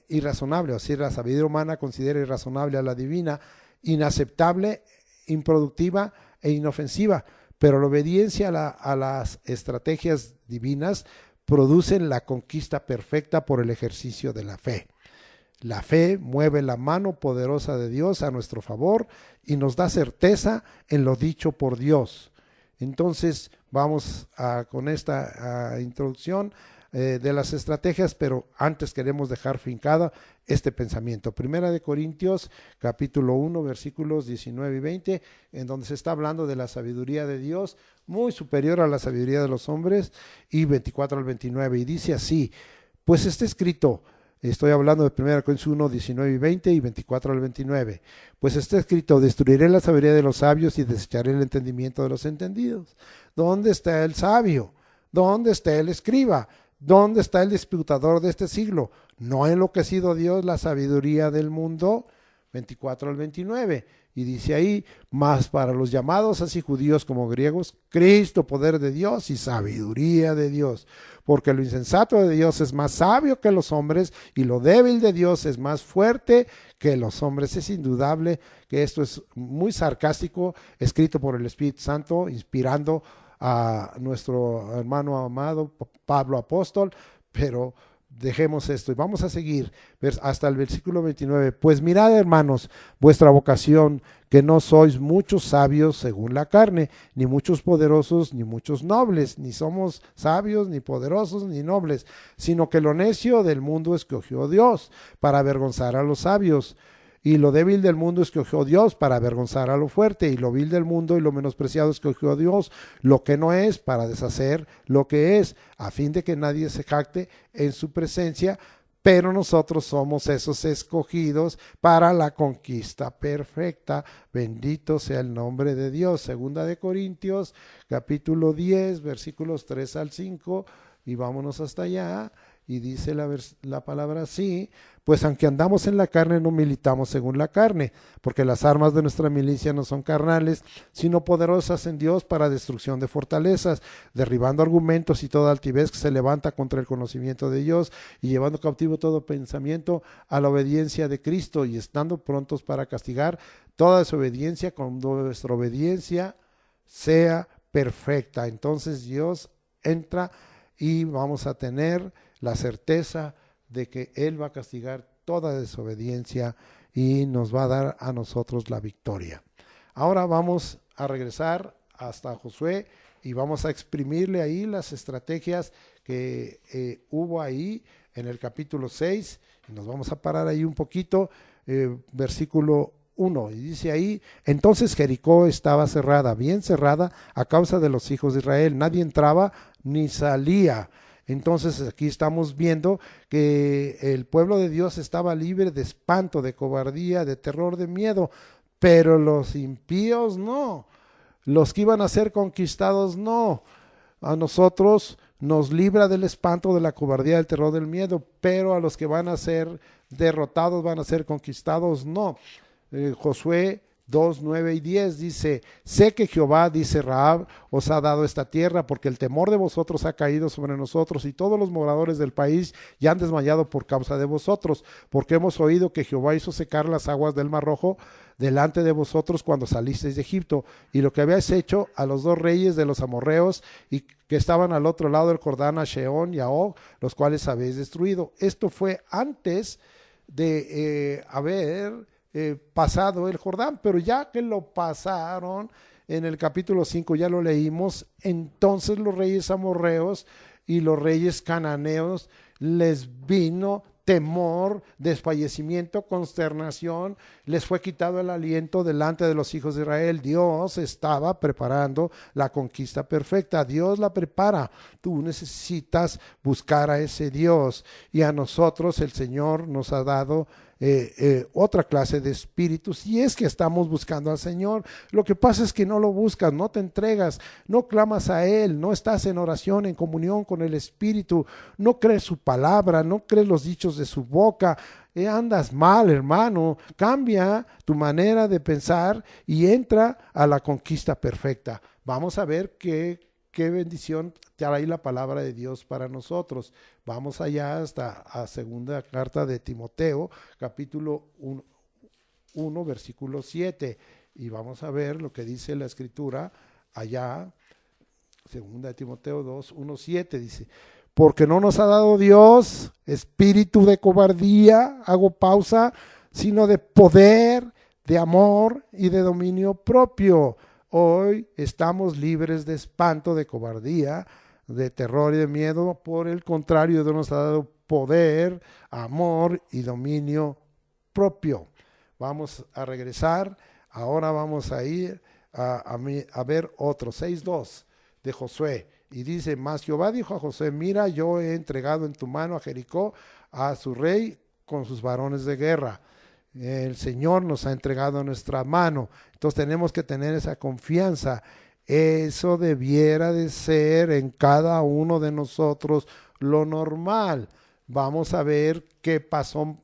irrazonable. O sea, la sabiduría humana considera irrazonable a la divina, inaceptable, improductiva e inofensiva. Pero la obediencia a las estrategias divinas producen la conquista perfecta por el ejercicio de la fe. La fe mueve la mano poderosa de Dios a nuestro favor y nos da certeza en lo dicho por Dios. Entonces vamos con esta introducción de las estrategias, pero antes queremos dejar fincada este pensamiento. Primera de Corintios, capítulo 1, versículos 19 y 20, en donde se está hablando de la sabiduría de Dios, muy superior a la sabiduría de los hombres, y 24 al 29, y dice así: pues está escrito, estoy hablando de 1 Corintios 1, 19 y 20 y 24 al 29, pues está escrito: destruiré la sabiduría de los sabios y desecharé el entendimiento de los entendidos. ¿Dónde está el sabio? ¿Dónde está el escriba? ¿Dónde está el disputador de este siglo? ¿No ha enloquecido Dios la sabiduría del mundo? 24 al 29. Y dice ahí: mas para los llamados, así judíos como griegos, Cristo, poder de Dios y sabiduría de Dios. Porque lo insensato de Dios es más sabio que los hombres, y lo débil de Dios es más fuerte que los hombres. Es indudable que esto es muy sarcástico, escrito por el Espíritu Santo, inspirando a nuestro hermano amado Pablo apóstol, pero dejemos esto y vamos a seguir hasta el versículo 29. Pues mirad, hermanos, vuestra vocación, que no sois muchos sabios según la carne, ni muchos poderosos, ni muchos nobles, ni somos sabios, ni poderosos, ni nobles, sino que lo necio del mundo escogió Dios para avergonzar a los sabios. Y lo débil del mundo escogió Dios para avergonzar a lo fuerte, y lo vil del mundo y lo menospreciado escogió Dios, lo que no es, para deshacer lo que es, a fin de que nadie se jacte en su presencia. Pero nosotros somos esos escogidos para la conquista perfecta. Bendito sea el nombre de Dios. Segunda de Corintios, capítulo 10, versículos 3 al 5. y vámonos hasta allá. Y dice la palabra así: pues aunque andamos en la carne, no militamos según la carne, porque las armas de nuestra milicia no son carnales, sino poderosas en Dios para destrucción de fortalezas, derribando argumentos y toda altivez que se levanta contra el conocimiento de Dios, y llevando cautivo todo pensamiento a la obediencia de Cristo, y estando prontos para castigar toda desobediencia cuando nuestra obediencia sea perfecta. Entonces Dios entra y vamos a tener la certeza de que Él va a castigar toda desobediencia y nos va a dar a nosotros la victoria. Ahora vamos a regresar hasta Josué y vamos a exprimirle ahí las estrategias que hubo ahí en el capítulo 6. Y nos vamos a parar ahí un poquito, versículo 1, y dice ahí: entonces Jericó estaba cerrada, bien cerrada, a causa de los hijos de Israel, nadie entraba ni salía. Entonces aquí estamos viendo que el pueblo de Dios estaba libre de espanto, de cobardía, de terror, de miedo, pero los impíos no, los que iban a ser conquistados no. A nosotros nos libra del espanto, de la cobardía, del terror, del miedo, pero a los que van a ser derrotados, van a ser conquistados no. Josué 2, 9 y 10 dice: sé que Jehová, dice Rahab, os ha dado esta tierra, porque el temor de vosotros ha caído sobre nosotros, y todos los moradores del país ya han desmayado por causa de vosotros, porque hemos oído que Jehová hizo secar las aguas del Mar Rojo delante de vosotros cuando salisteis de Egipto, y lo que habéis hecho a los 2 reyes de los amorreos y que estaban al otro lado del Jordán, a Sehón y a Og, los cuales habéis destruido. Esto fue antes de haber pasado el Jordán, pero ya que lo pasaron, en el capítulo 5 ya lo leímos, entonces los reyes amorreos y los reyes cananeos les vino temor, desfallecimiento, consternación, les fue quitado el aliento delante de los hijos de Israel. Dios estaba preparando la conquista perfecta, Dios la prepara. Tú necesitas buscar a ese Dios, y a nosotros el Señor nos ha dado otra clase de espíritu, si es que estamos buscando al Señor. Lo que pasa es que no lo buscas, no te entregas, no clamas a Él, no estás en oración, en comunión con el Espíritu, no crees su palabra, no crees los dichos de su boca. Andas mal, hermano. Cambia tu manera de pensar y entra a la conquista perfecta. Vamos a ver qué bendición trae la palabra de Dios para nosotros. Vamos allá hasta a segunda carta de Timoteo, capítulo 1, versículo 7, y vamos a ver lo que dice la escritura allá. Segunda de Timoteo 2, 1, 7 dice: porque no nos ha dado Dios espíritu de cobardía, hago pausa, sino de poder, de amor y de dominio propio. Hoy estamos libres de espanto, de cobardía, de terror y de miedo. Por el contrario, Dios nos ha dado poder, amor y dominio propio. Vamos a regresar. Ahora vamos a ir a ver otro, 6:2 de Josué. Y dice: mas Jehová dijo a Josué: mira, yo he entregado en tu mano a Jericó, a su rey con sus varones de guerra. El Señor nos ha entregado a nuestra mano. Entonces tenemos que tener esa confianza. Eso debiera de ser en cada uno de nosotros lo normal. Vamos a ver qué pasó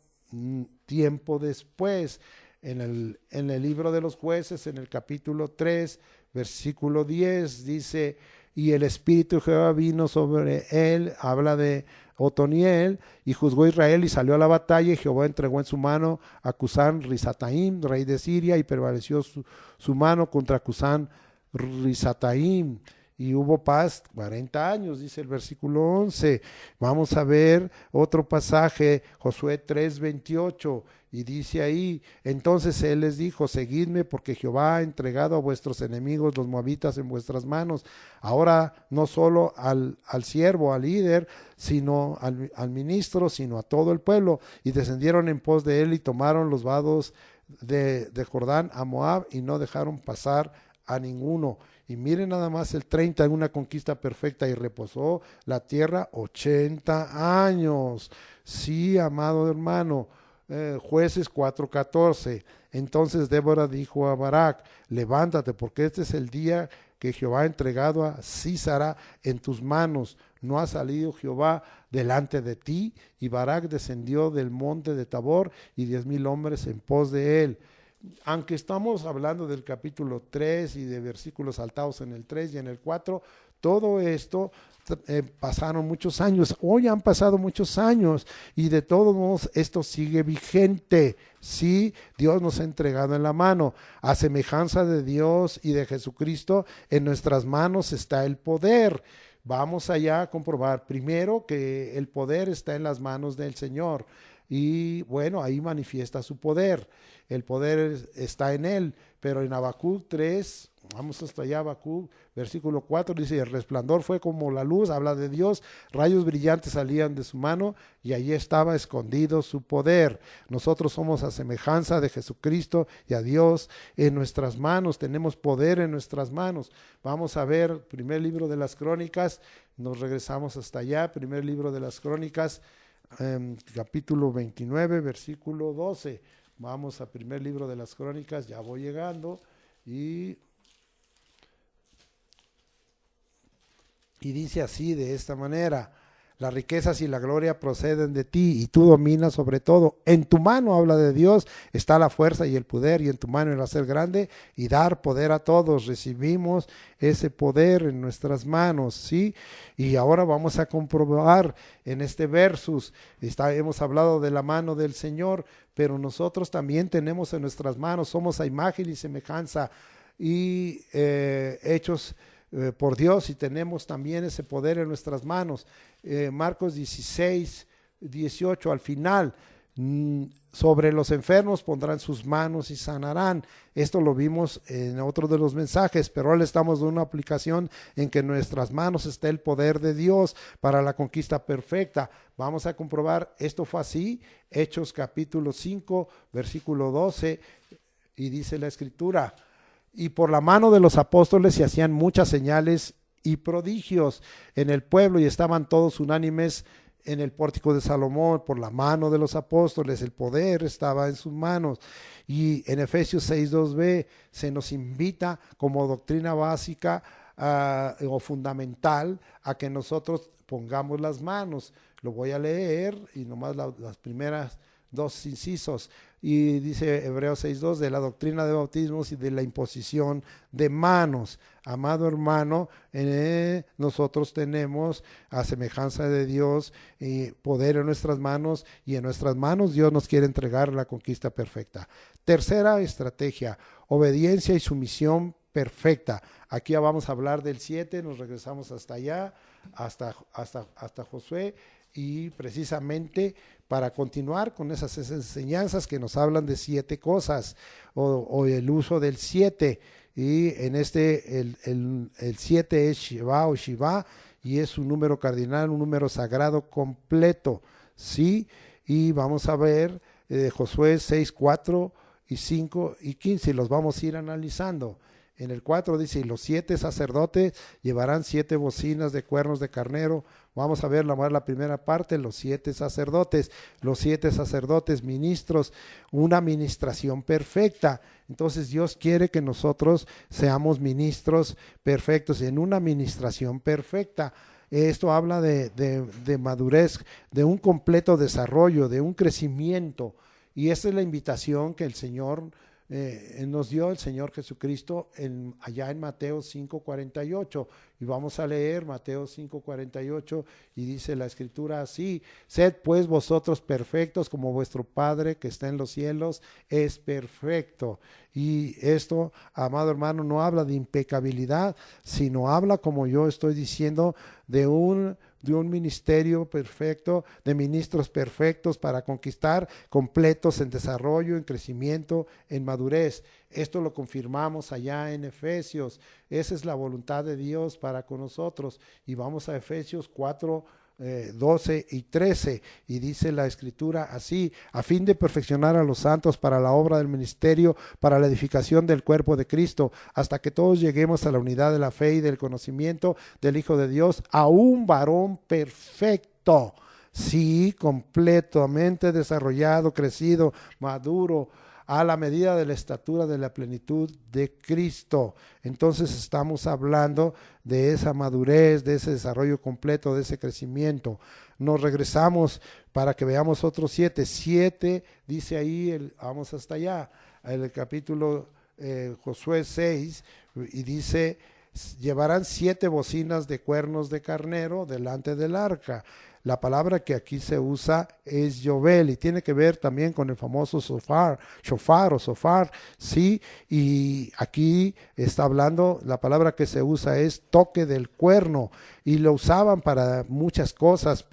tiempo después. En el libro de los Jueces, en el capítulo 3, versículo 10, dice: y el Espíritu de Jehová vino sobre él, habla de Otoniel, y juzgó a Israel y salió a la batalla, y Jehová entregó en su mano a Cusán Risataim, rey de Siria, y prevaleció su mano contra Cusán Risataim, y hubo paz 40 años, dice el versículo 11. Vamos a ver otro pasaje, Josué 3:28, y dice ahí: entonces él les dijo: seguidme, porque Jehová ha entregado a vuestros enemigos, los moabitas, en vuestras manos. Ahora no solo al siervo, al líder, sino al ministro, sino a todo el pueblo. Y descendieron en pos de él y tomaron los vados de Jordán a Moab, y no dejaron pasar a ninguno. Y miren nada más el 30, en una conquista perfecta, y reposó la tierra 80 años. Sí, amado hermano. Jueces 4:14. Entonces Débora dijo a Barak: levántate, porque este es el día que Jehová ha entregado a Sísara en tus manos. ¿No ha salido Jehová delante de ti? Y Barak descendió del monte de Tabor y 10,000 hombres en pos de él. Aunque estamos hablando del capítulo 3 y de versículos saltados en el 3 y en el 4, todo esto pasaron muchos años. Hoy han pasado muchos años y de todos modos esto sigue vigente. Sí, Dios nos ha entregado en la mano. A semejanza de Dios y de Jesucristo, en nuestras manos está el poder. Vamos allá a comprobar primero que el poder está en las manos del Señor. Y bueno, ahí manifiesta su poder. El poder está en él, pero en Habacuc 3, vamos hasta allá, Habacuc, versículo 4, dice, el resplandor fue como la luz, habla de Dios, rayos brillantes salían de su mano y allí estaba escondido su poder. Nosotros somos a semejanza de Jesucristo y a Dios en nuestras manos, tenemos poder en nuestras manos. Vamos a ver, primer libro de las Crónicas, nos regresamos hasta allá, primer libro de las Crónicas, capítulo 29, versículo 12. Vamos al primer libro de las Crónicas, ya voy llegando, y dice así, de esta manera: las riquezas y la gloria proceden de ti, y tú dominas sobre todo. En tu mano, habla de Dios, está la fuerza y el poder, y en tu mano el hacer grande y dar poder a todos. Recibimos ese poder en nuestras manos, ¿sí? Y ahora vamos a comprobar en este versus, hemos hablado de la mano del Señor, pero nosotros también tenemos en nuestras manos, somos a imagen y semejanza y hechos por Dios, y tenemos también ese poder en nuestras manos. Marcos 16, 18, al final, sobre los enfermos pondrán sus manos y sanarán. Esto lo vimos en otro de los mensajes, pero ahora estamos dando una aplicación en que en nuestras manos está el poder de Dios para la conquista perfecta. Vamos a comprobar, esto fue así, Hechos capítulo 5, versículo 12, y dice la Escritura: y por la mano de los apóstoles se hacían muchas señales y prodigios en el pueblo, y estaban todos unánimes en el pórtico de Salomón. Por la mano de los apóstoles el poder estaba en sus manos. Y en Efesios 6:2b se nos invita como doctrina básica o fundamental a que nosotros pongamos las manos. Lo voy a leer y nomás las primeras dos incisos. Y dice Hebreos 6:2, de la doctrina de bautismos y de la imposición de manos. Amado hermano, nosotros tenemos a semejanza de Dios poder en nuestras manos, y en nuestras manos Dios nos quiere entregar la conquista perfecta. Tercera estrategia: obediencia y sumisión perfecta. Aquí ya vamos a hablar del 7, nos regresamos hasta allá, hasta Josué, y precisamente para continuar con esas enseñanzas que nos hablan de 7 cosas o el uso del 7. Y en el 7 es Shiva o Shiva, y es un número cardinal, un número sagrado completo, ¿sí? Y vamos a ver Josué 6, 4 y 5 y 15, los vamos a ir analizando. En el 4 dice: y los 7 sacerdotes llevarán 7 bocinas de cuernos de carnero. Vamos a ver la primera parte, los 7 sacerdotes. Los 7 sacerdotes ministros, una administración perfecta. Entonces Dios quiere que nosotros seamos ministros perfectos en una administración perfecta. Esto habla de madurez, de un completo desarrollo, de un crecimiento. Y esa es la invitación que el Señor nos dio, el Señor Jesucristo, allá en Mateo 5:48. Y vamos a leer Mateo 5:48, y dice la Escritura así: sed pues vosotros perfectos como vuestro Padre que está en los cielos es perfecto. Y esto, amado hermano, no habla de impecabilidad, sino habla, como yo estoy diciendo, de un ministerio perfecto, de ministros perfectos para conquistar, completos en desarrollo, en crecimiento, en madurez. Esto lo confirmamos allá en Efesios. Esa es la voluntad de Dios para con nosotros. Y vamos a Efesios 4, 12 y 13, y dice la Escritura así: a fin de perfeccionar a los santos para la obra del ministerio, para la edificación del cuerpo de Cristo, hasta que todos lleguemos a la unidad de la fe y del conocimiento del Hijo de Dios, a un varón perfecto, sí, completamente desarrollado, crecido, maduro, a la medida de la estatura de la plenitud de Cristo. Entonces estamos hablando de esa madurez, de ese desarrollo completo, de ese crecimiento. Nos regresamos para que veamos otros 7. 7 dice ahí, vamos hasta allá, el capítulo Josué 6, y dice: llevarán 7 bocinas de cuernos de carnero delante del arca. La palabra que aquí se usa es Yobel y tiene que ver también con el famoso shofar, ¿sí? Y aquí está hablando, la palabra que se usa es toque del cuerno, y lo usaban para muchas cosas,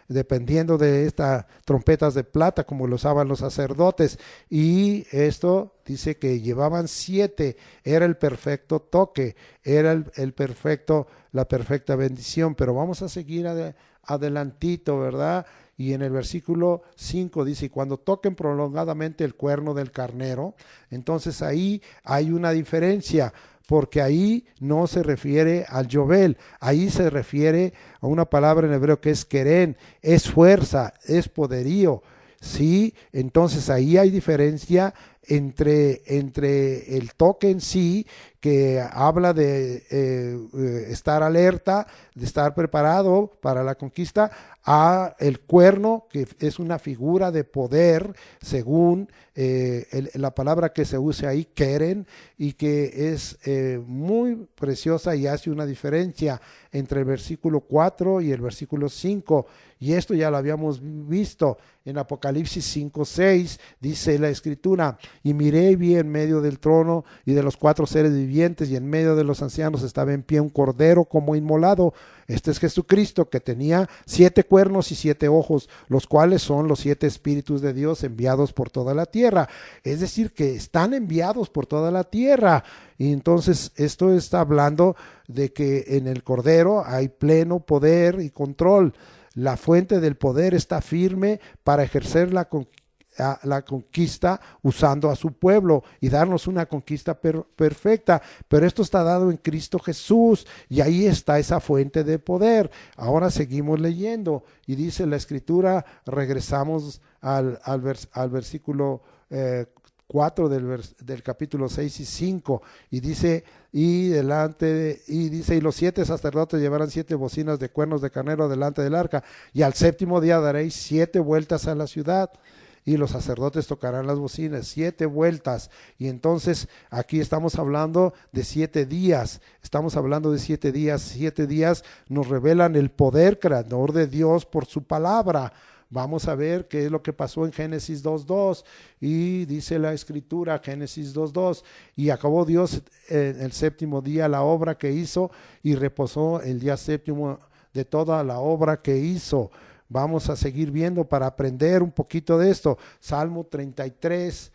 dependiendo de estas trompetas de plata, como lo usaban los sacerdotes. Y esto dice que llevaban 7, era el perfecto toque, era la perfecta bendición. Pero vamos a seguir adelantito, ¿verdad? Y en el versículo 5 dice: y cuando toquen prolongadamente el cuerno del carnero. Entonces ahí hay una diferencia, porque ahí no se refiere al Yobel, ahí se refiere a una palabra en hebreo que es queren, es fuerza, es poderío, ¿sí? Entonces ahí hay diferencia entre el toque en sí, que habla de estar alerta, de estar preparado para la conquista, a el cuerno, que es una figura de poder, según la palabra que se usa ahí, keren, y que es muy preciosa y hace una diferencia entre el versículo 4 y el versículo 5. Y esto ya lo habíamos visto en Apocalipsis 5:6, dice la escritura: y miré y vi en medio del trono y de los 4 seres vivientes, y en medio de los ancianos estaba en pie un cordero como inmolado. Este es Jesucristo, que tenía 7 cuernos y 7 ojos, los cuales son los 7 espíritus de Dios enviados por toda la tierra. Es decir, que están enviados por toda la tierra. Y entonces esto está hablando de que en el cordero hay pleno poder y control. La fuente del poder está firme para ejercer la conquista usando a su pueblo y darnos una conquista perfecta. Pero esto está dado en Cristo Jesús, y ahí está esa fuente de poder. Ahora seguimos leyendo y dice la escritura, regresamos al versículo 4 del capítulo 6 y 5, y dice: y dice: y los 7 sacerdotes llevarán 7 bocinas de cuernos de carnero delante del arca, y al 7º día daréis 7 vueltas a la ciudad, y los sacerdotes tocarán las bocinas, 7 vueltas. Y entonces aquí estamos hablando de 7 días, estamos hablando de 7 días. 7 días nos revelan el poder creador de Dios por su palabra. Vamos a ver qué es lo que pasó en Génesis 2:2, y dice la escritura, Génesis 2:2: y acabó Dios en el 7º día la obra que hizo, y reposó el día 7º de toda la obra que hizo. Vamos a seguir viendo para aprender un poquito de esto. Salmo 33,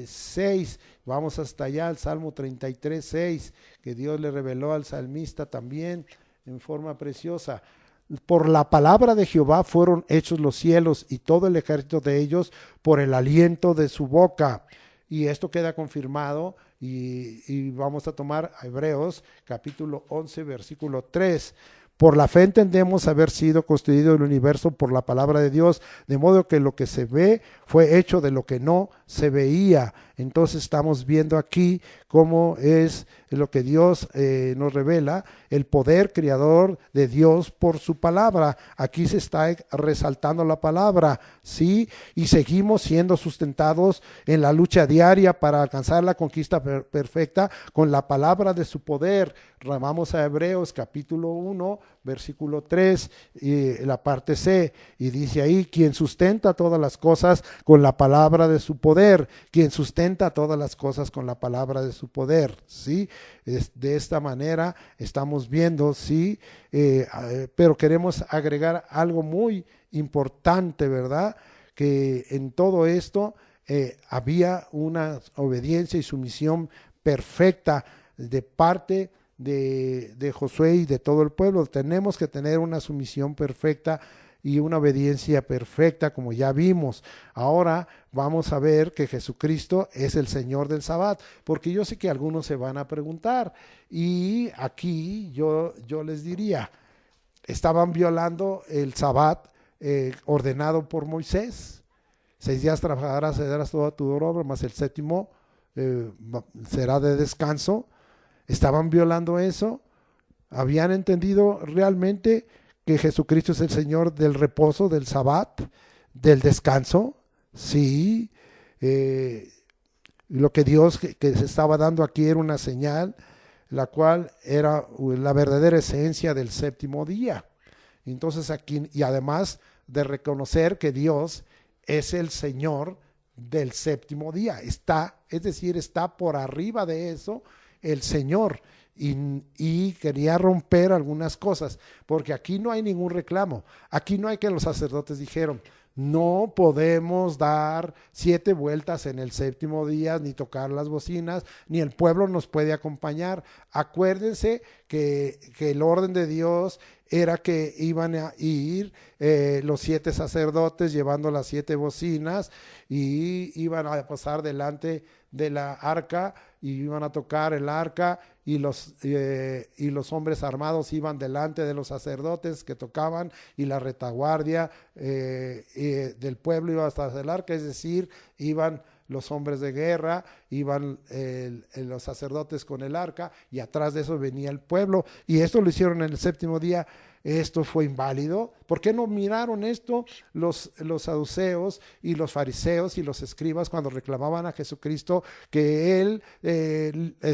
6, vamos hasta allá, al Salmo 33, 6, que Dios le reveló al salmista también en forma preciosa. Por la palabra de Jehová fueron hechos los cielos, y todo el ejército de ellos por el aliento de su boca. Y esto queda confirmado, y vamos a tomar a Hebreos capítulo 11, versículo 3. Por la fe entendemos haber sido construido el universo por la palabra de Dios, de modo que lo que se ve fue hecho de lo que no se veía. Entonces estamos viendo aquí cómo es lo que Dios nos revela, el poder creador de Dios por su palabra. Aquí se está resaltando la palabra, ¿sí? Y seguimos siendo sustentados en la lucha diaria para alcanzar la conquista perfecta con la palabra de su poder. Vamos a Hebreos capítulo 1, versículo 3, y la parte C, y dice ahí: quien sustenta todas las cosas con la palabra de su poder, quien sustenta todas las cosas con la palabra de su poder, ¿sí? De esta manera estamos viendo, ¿sí? Pero queremos agregar algo muy importante, ¿verdad? Que en todo esto había una obediencia y sumisión perfecta de parte de Josué y de todo el pueblo. Tenemos que tener una sumisión perfecta y una obediencia perfecta, como ya vimos. Ahora vamos a ver que Jesucristo es el Señor del Sabbat, porque yo sé que algunos se van a preguntar, y aquí yo les diría: ¿estaban violando el Sabbat ordenado por Moisés? 6 días trabajarás, harás toda tu obra, más el séptimo será de descanso. Estaban violando eso. Habían entendido realmente que Jesucristo es el Señor del reposo, del Sabbat, del descanso. Sí, lo que Dios que se estaba dando aquí era una señal, la cual era la verdadera esencia del séptimo día. Entonces aquí, y además de reconocer que Dios es el Señor del séptimo día, es decir, está por arriba de eso el Señor. Y quería romper algunas cosas, porque aquí no hay ningún reclamo. Aquí no hay que los sacerdotes dijeron, no podemos dar 7 vueltas en el séptimo día, ni tocar las bocinas, ni el pueblo nos puede acompañar. Acuérdense que el orden de Dios era que iban a ir los 7 sacerdotes llevando las 7 bocinas y iban a pasar delante de la arca y iban a tocar el arca y los hombres armados iban delante de los sacerdotes que tocaban y la retaguardia del pueblo iba hasta el arca, es decir, iban los hombres de guerra, iban los sacerdotes con el arca y atrás de eso venía el pueblo, y esto lo hicieron en el séptimo día. Esto fue inválido. ¿Por qué no miraron esto los saduceos y los fariseos y los escribas cuando reclamaban a Jesucristo que él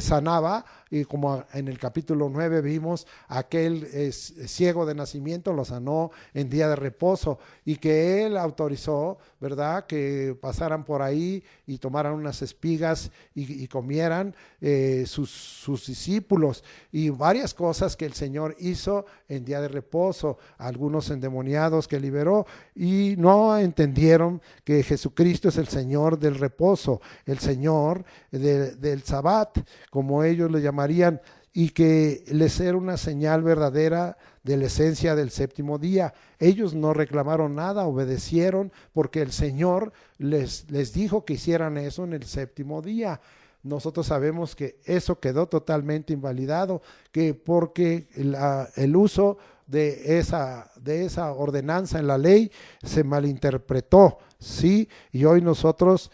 sanaba? Y como en el capítulo 9 vimos, aquel ciego de nacimiento lo sanó en día de reposo y que él autorizó, ¿verdad?, que pasaran por ahí y tomaran unas espigas y comieran sus discípulos, y varias cosas que el Señor hizo en día de reposo, algunos endemoniados que liberó, y no entendieron que Jesucristo es el Señor del reposo, el Señor del Sabbat, como ellos le llamarían, y que les era una señal verdadera de la esencia del séptimo día. Ellos no reclamaron nada, obedecieron, porque el Señor les dijo que hicieran eso en el séptimo día. Nosotros sabemos que eso quedó totalmente invalidado, que porque el uso de esa ordenanza en la ley se malinterpretó, ¿sí? Y hoy nosotros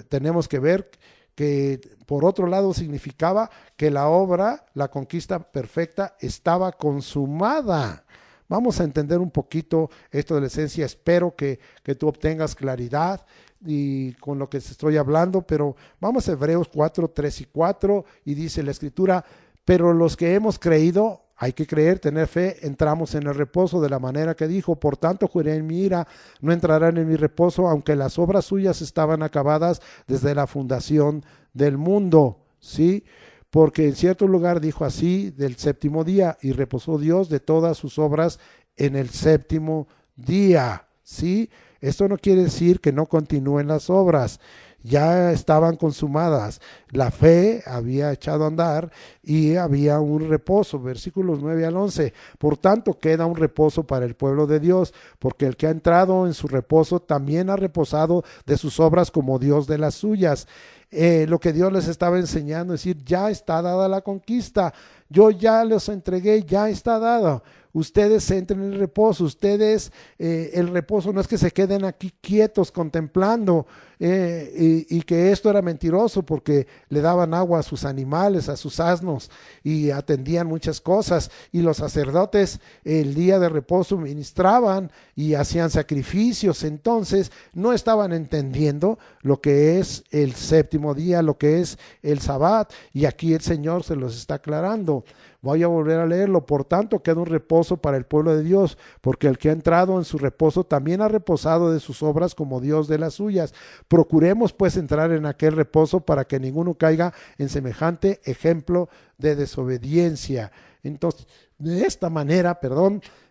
tenemos que ver que por otro lado significaba que la obra, la conquista perfecta, estaba consumada. Vamos a entender un poquito esto de la esencia. Espero que tú obtengas claridad y con lo que estoy hablando, pero vamos a Hebreos 4, 3 y 4, y dice la Escritura: pero los que hemos creído, hay que creer, tener fe, entramos en el reposo de la manera que dijo: por tanto juré en mi ira, no entrarán en mi reposo, aunque las obras suyas estaban acabadas desde la fundación del mundo, ¿sí? Porque en cierto lugar dijo así del séptimo día, y reposó Dios de todas sus obras en el séptimo día, ¿sí? Esto no quiere decir que no continúen las obras, ya estaban consumadas, la fe había echado a andar y había un reposo. Versículos 9 al 11, por tanto queda un reposo para el pueblo de Dios, porque el que ha entrado en su reposo también ha reposado de sus obras como Dios de las suyas. Lo que Dios les estaba enseñando, es decir, ya está dada la conquista, yo ya los entregué, ya está dado. Ustedes entren en el reposo, ustedes, el reposo no es que se queden aquí quietos contemplando y que esto era mentiroso porque le daban agua a sus animales, a sus asnos, y atendían muchas cosas, y los sacerdotes el día de reposo ministraban y hacían sacrificios. Entonces no estaban entendiendo lo que es el séptimo día, lo que es el Sabbat, y aquí el Señor se los está aclarando. Voy a volver a leerlo. Por tanto, queda un reposo para el pueblo de Dios, porque el que ha entrado en su reposo también ha reposado de sus obras como Dios de las suyas. Procuremos pues entrar en aquel reposo para que ninguno caiga en semejante ejemplo de desobediencia. Entonces, de esta manera,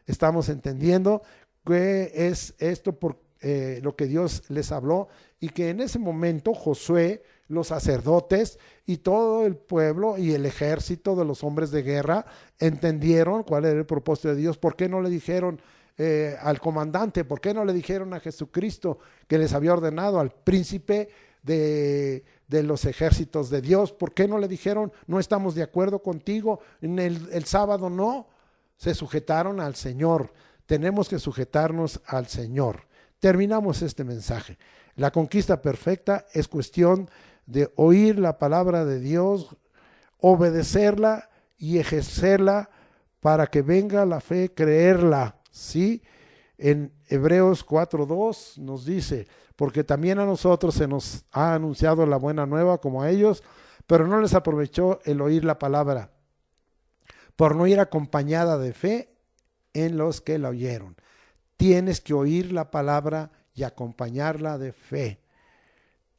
estamos entendiendo que es esto por lo que Dios les habló, y que en ese momento Josué, los sacerdotes y todo el pueblo y el ejército de los hombres de guerra entendieron cuál era el propósito de Dios. ¿Por qué no le dijeron al comandante? ¿Por qué no le dijeron a Jesucristo que les había ordenado, al príncipe de los ejércitos de Dios? ¿Por qué no le dijeron: no estamos de acuerdo contigo, en el sábado no? Se sujetaron al Señor. Tenemos que sujetarnos al Señor. terminamos este mensaje. La conquista perfecta es cuestión de oír la palabra de Dios, obedecerla y ejercerla para que venga la fe, creerla, ¿sí? En Hebreos 4:2 nos dice, porque también a nosotros se nos ha anunciado la buena nueva como a ellos, pero no les aprovechó el oír la palabra, por no ir acompañada de fe en los que la oyeron. Tienes que oír la palabra y acompañarla de fe.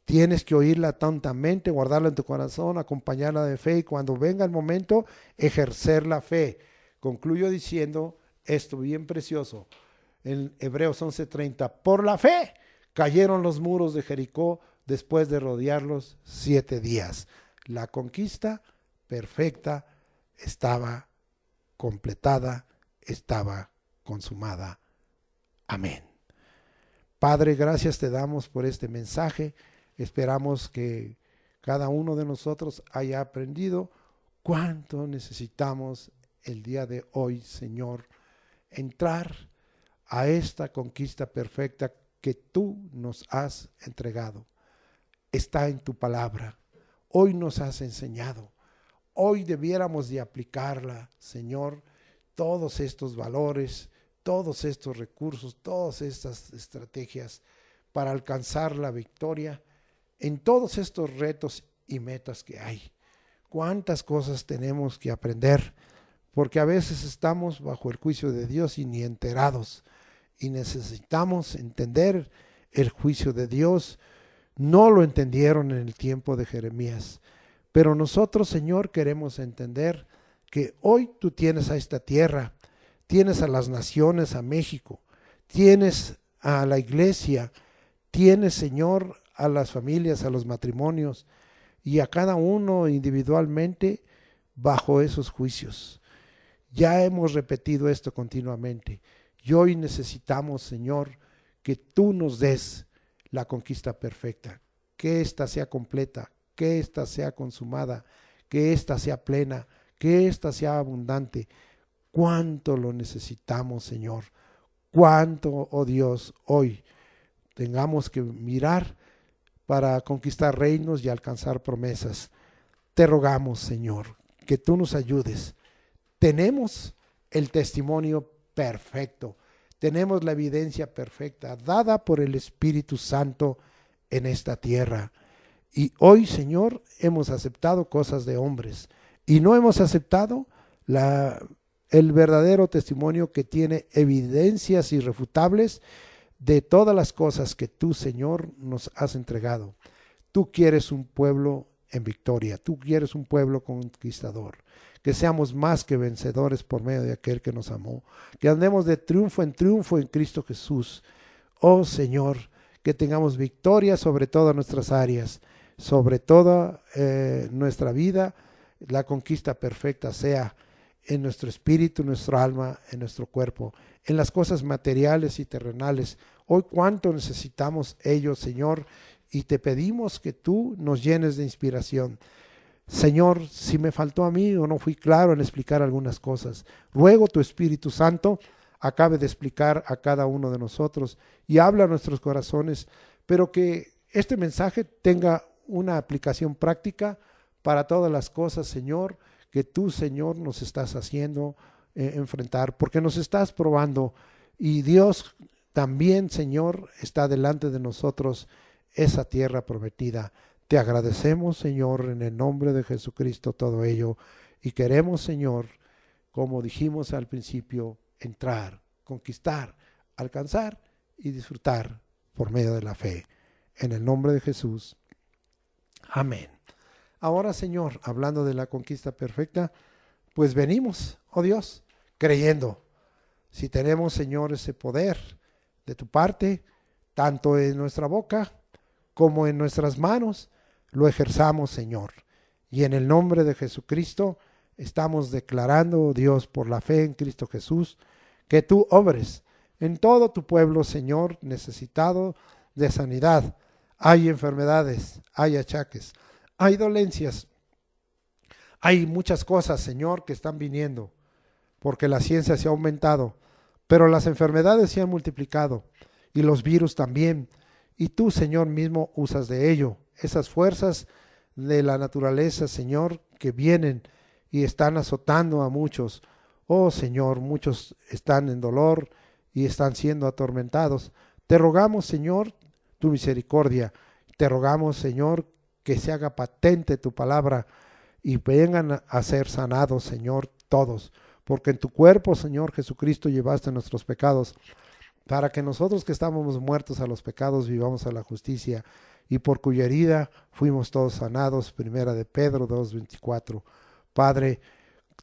Tienes que oírla tontamente, guardarla en tu corazón, acompañarla de fe y cuando venga el momento, ejercer la fe. Concluyo diciendo esto bien precioso. En Hebreos 11:30, por la fe cayeron los muros de Jericó después de rodearlos 7 días. La conquista perfecta estaba completada, estaba consumada. Amén. Padre, gracias te damos por este mensaje. Esperamos que cada uno de nosotros haya aprendido cuánto necesitamos el día de hoy, Señor, entrar a esta conquista perfecta que tú nos has entregado. Está en tu palabra. Hoy nos has enseñado. Hoy debiéramos de aplicarla, Señor, todos estos valores, todos estos recursos, todas estas estrategias para alcanzar la victoria en todos estos retos y metas que hay. Cuántas cosas tenemos que aprender, porque a veces estamos bajo el juicio de Dios y ni enterados, y necesitamos entender el juicio de Dios. No lo entendieron en el tiempo de Jeremías, pero nosotros, Señor, queremos entender que hoy tú tienes a esta tierra, tienes a las naciones, a México, tienes a la iglesia, tienes, Señor, a las familias, a los matrimonios y a cada uno individualmente bajo esos juicios. Ya hemos repetido esto continuamente y hoy necesitamos, Señor, que tú nos des la conquista perfecta, que ésta sea completa, que ésta sea consumada, que ésta sea plena, que ésta sea abundante. Cuánto lo necesitamos, Señor. Cuánto, oh Dios, hoy tengamos que mirar para conquistar reinos y alcanzar promesas. Te rogamos, Señor, que tú nos ayudes. Tenemos el testimonio perfecto, tenemos la evidencia perfecta dada por el Espíritu Santo en esta tierra. Y hoy, Señor, hemos aceptado cosas de hombres y no hemos aceptado el verdadero testimonio que tiene evidencias irrefutables de todas las cosas que tú, Señor, nos has entregado. Tú quieres un pueblo en victoria, tú quieres un pueblo conquistador, que seamos más que vencedores por medio de aquel que nos amó, que andemos de triunfo en Cristo Jesús. Oh Señor, que tengamos victoria sobre todas nuestras áreas, sobre toda nuestra vida, la conquista perfecta sea en nuestro espíritu, en nuestro alma, en nuestro cuerpo, en las cosas materiales y terrenales. Hoy cuánto necesitamos ellos, Señor, y te pedimos que tú nos llenes de inspiración. Señor, si me faltó a mí o no fui claro en explicar algunas cosas, ruego tu Espíritu Santo acabe de explicar a cada uno de nosotros y habla a nuestros corazones, pero que este mensaje tenga una aplicación práctica para todas las cosas, Señor, que tú, Señor, nos estás haciendo enfrentar, porque nos estás probando y Dios también, Señor, está delante de nosotros esa tierra prometida. Te agradecemos, Señor, en el nombre de Jesucristo todo ello y queremos, Señor, como dijimos al principio, entrar, conquistar, alcanzar y disfrutar por medio de la fe. En el nombre de Jesús. Amén. Ahora, Señor, hablando de la conquista perfecta, pues venimos, oh Dios, creyendo. Si tenemos, Señor, ese poder de tu parte, tanto en nuestra boca como en nuestras manos, lo ejerzamos, Señor. Y en el nombre de Jesucristo estamos declarando, oh Dios, por la fe en Cristo Jesús, que tú obres en todo tu pueblo, Señor, necesitado de sanidad. Hay enfermedades, hay achaques, hay dolencias, hay muchas cosas, Señor, que están viniendo, porque la ciencia se ha aumentado, pero las enfermedades se han multiplicado. y los virus también. Y tú, Señor, mismo usas de ello. Esas fuerzas de la naturaleza, Señor, que vienen y están azotando a muchos. Oh, Señor, muchos están en dolor y están siendo atormentados. Te rogamos, Señor, tu misericordia. Te rogamos, Señor, que se haga patente tu palabra y vengan a ser sanados, Señor, todos. Porque en tu cuerpo, Señor Jesucristo, llevaste nuestros pecados, para que nosotros que estábamos muertos a los pecados vivamos a la justicia, y por cuya herida fuimos todos sanados. Primera de Pedro 2:24. Padre,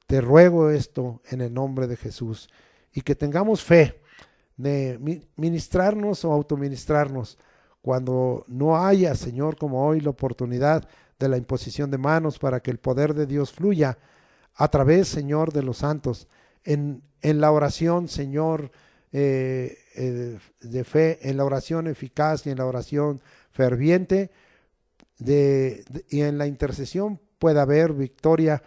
te ruego esto en el nombre de Jesús, y que tengamos fe de ministrarnos o autoministrarnos cuando no haya, Señor, como hoy, la oportunidad de la imposición de manos, para que el poder de Dios fluya a través, Señor, de los santos, en la oración, Señor, de fe, en la oración eficaz y en la oración ferviente, y en la intercesión pueda haber victoria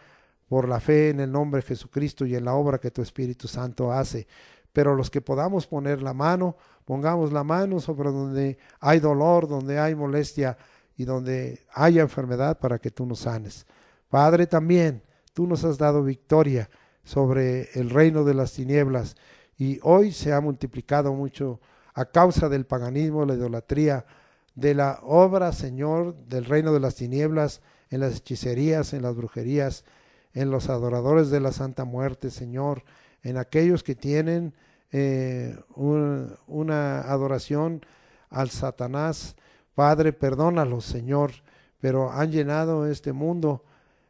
por la fe en el nombre de Jesucristo y en la obra que tu Espíritu Santo hace. Pero los que podamos poner la mano, pongamos la mano sobre donde hay dolor, donde hay molestia y donde haya enfermedad, para que tú nos sanes. Padre, también tú nos has dado victoria sobre el reino de las tinieblas, y hoy se ha multiplicado mucho a causa del paganismo, la idolatría, de la obra, Señor, del reino de las tinieblas, en las hechicerías, en las brujerías, en los adoradores de la Santa Muerte, Señor, en aquellos que tienen una adoración al Satanás. Padre, perdónalos, Señor, pero han llenado este mundo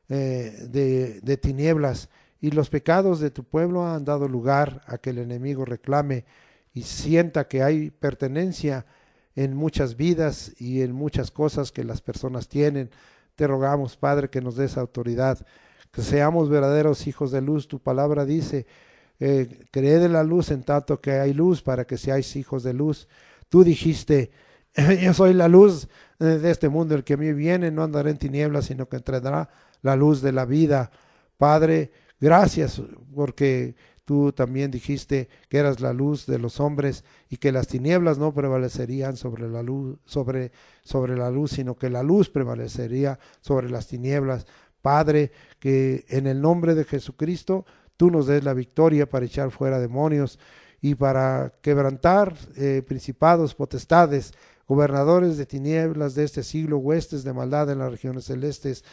de tinieblas, y los pecados de tu pueblo han dado lugar a que el enemigo reclame y sienta que hay pertenencia en muchas vidas y en muchas cosas que las personas tienen. Te rogamos, Padre, que nos des autoridad, que seamos verdaderos hijos de luz. Tu palabra dice, creed en la luz en tanto que hay luz, para que seáis hijos de luz. Tú dijiste, yo soy la luz de este mundo, el que a mí viene no andará en tinieblas, sino que entrará la luz de la vida. Padre, gracias, porque tú también dijiste que eras la luz de los hombres, y que las tinieblas no prevalecerían sobre la luz, sobre la luz, sino que la luz prevalecería sobre las tinieblas. Padre, que en el nombre de Jesucristo tú nos des la victoria para echar fuera demonios y para quebrantar principados, potestades, gobernadores de tinieblas de este siglo, huestes de maldad en las regiones celestes.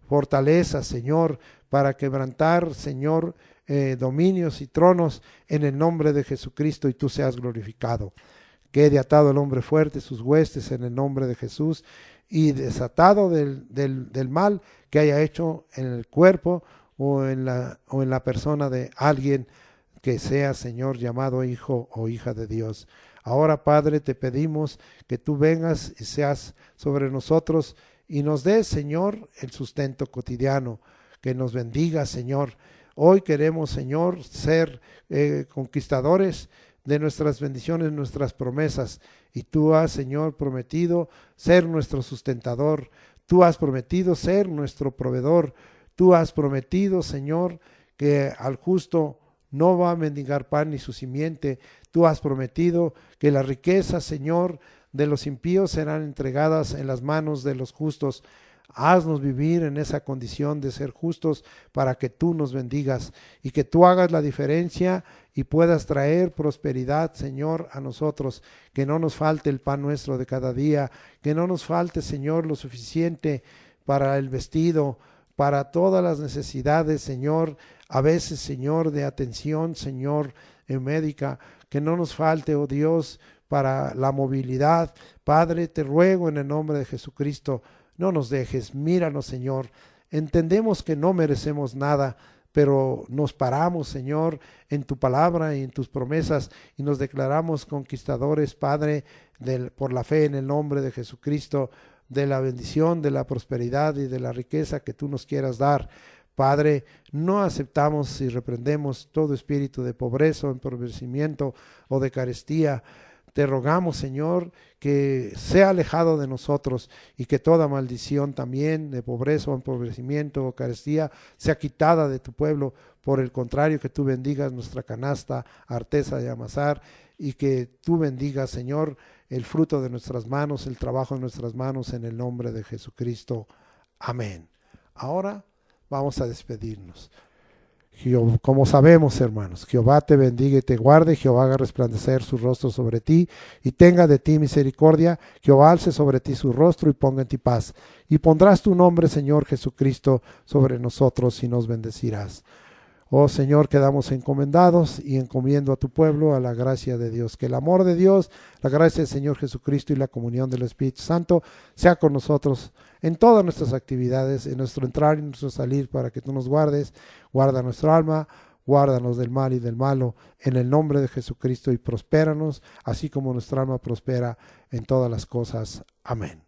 Fortaleza, Señor, para quebrantar, Señor, dominios y tronos en el nombre de Jesucristo, y tú seas glorificado. Quede atado el hombre fuerte, sus huestes, en el nombre de Jesús, y desatado del mal que haya hecho en el cuerpo o en la persona de alguien que sea, Señor, llamado hijo o hija de Dios. Ahora, Padre, te pedimos que tú vengas y seas sobre nosotros y nos des, Señor, el sustento cotidiano, que nos bendiga, Señor. Hoy queremos, Señor, ser conquistadores de nuestras bendiciones, nuestras promesas, y tú has, Señor, prometido ser nuestro sustentador. Tú has prometido ser nuestro proveedor. Tú has prometido, Señor, que al justo no va a mendigar pan ni su simiente. Tú has prometido que las riquezas, Señor, de los impíos serán entregadas en las manos de los justos. Haznos vivir en esa condición de ser justos, para que tú nos bendigas y que tú hagas la diferencia y puedas traer prosperidad, Señor, a nosotros. Que no nos falte el pan nuestro de cada día, que no nos falte, Señor, lo suficiente para el vestido, para todas las necesidades, Señor, a veces, Señor, de atención, Señor, médica, que no nos falte, oh Dios, para la movilidad. Padre, te ruego en el nombre de Jesucristo, no nos dejes, míranos, Señor. Entendemos que no merecemos nada, pero nos paramos, Señor, en tu palabra y en tus promesas, y nos declaramos conquistadores, Padre, por la fe en el nombre de Jesucristo, de la bendición, de la prosperidad y de la riqueza que tú nos quieras dar. Padre, no aceptamos y reprendemos todo espíritu de pobreza o empobrecimiento o de carestía. Te rogamos, Señor, que sea alejado de nosotros, y que toda maldición también de pobreza o empobrecimiento o carestía sea quitada de tu pueblo. Por el contrario, que tú bendigas nuestra canasta, arteza de amasar, y que tú bendigas, Señor, el fruto de nuestras manos, el trabajo de nuestras manos, en el nombre de Jesucristo. Amén. Ahora vamos a despedirnos. Como sabemos, hermanos, Jehová te bendiga y te guarde, Jehová haga resplandecer su rostro sobre ti y tenga de ti misericordia, Jehová alce sobre ti su rostro y ponga en ti paz. Y pondrás tu nombre, Señor Jesucristo, sobre nosotros y nos bendecirás. Oh Señor, quedamos encomendados y encomiendo a tu pueblo a la gracia de Dios. Que el amor de Dios, la gracia del Señor Jesucristo y la comunión del Espíritu Santo sea con nosotros en todas nuestras actividades, en nuestro entrar y nuestro salir, para que tú nos guardes. Guarda nuestra alma, guárdanos del mal y del malo, en el nombre de Jesucristo, y prospéranos, así como nuestra alma prospera en todas las cosas. Amén.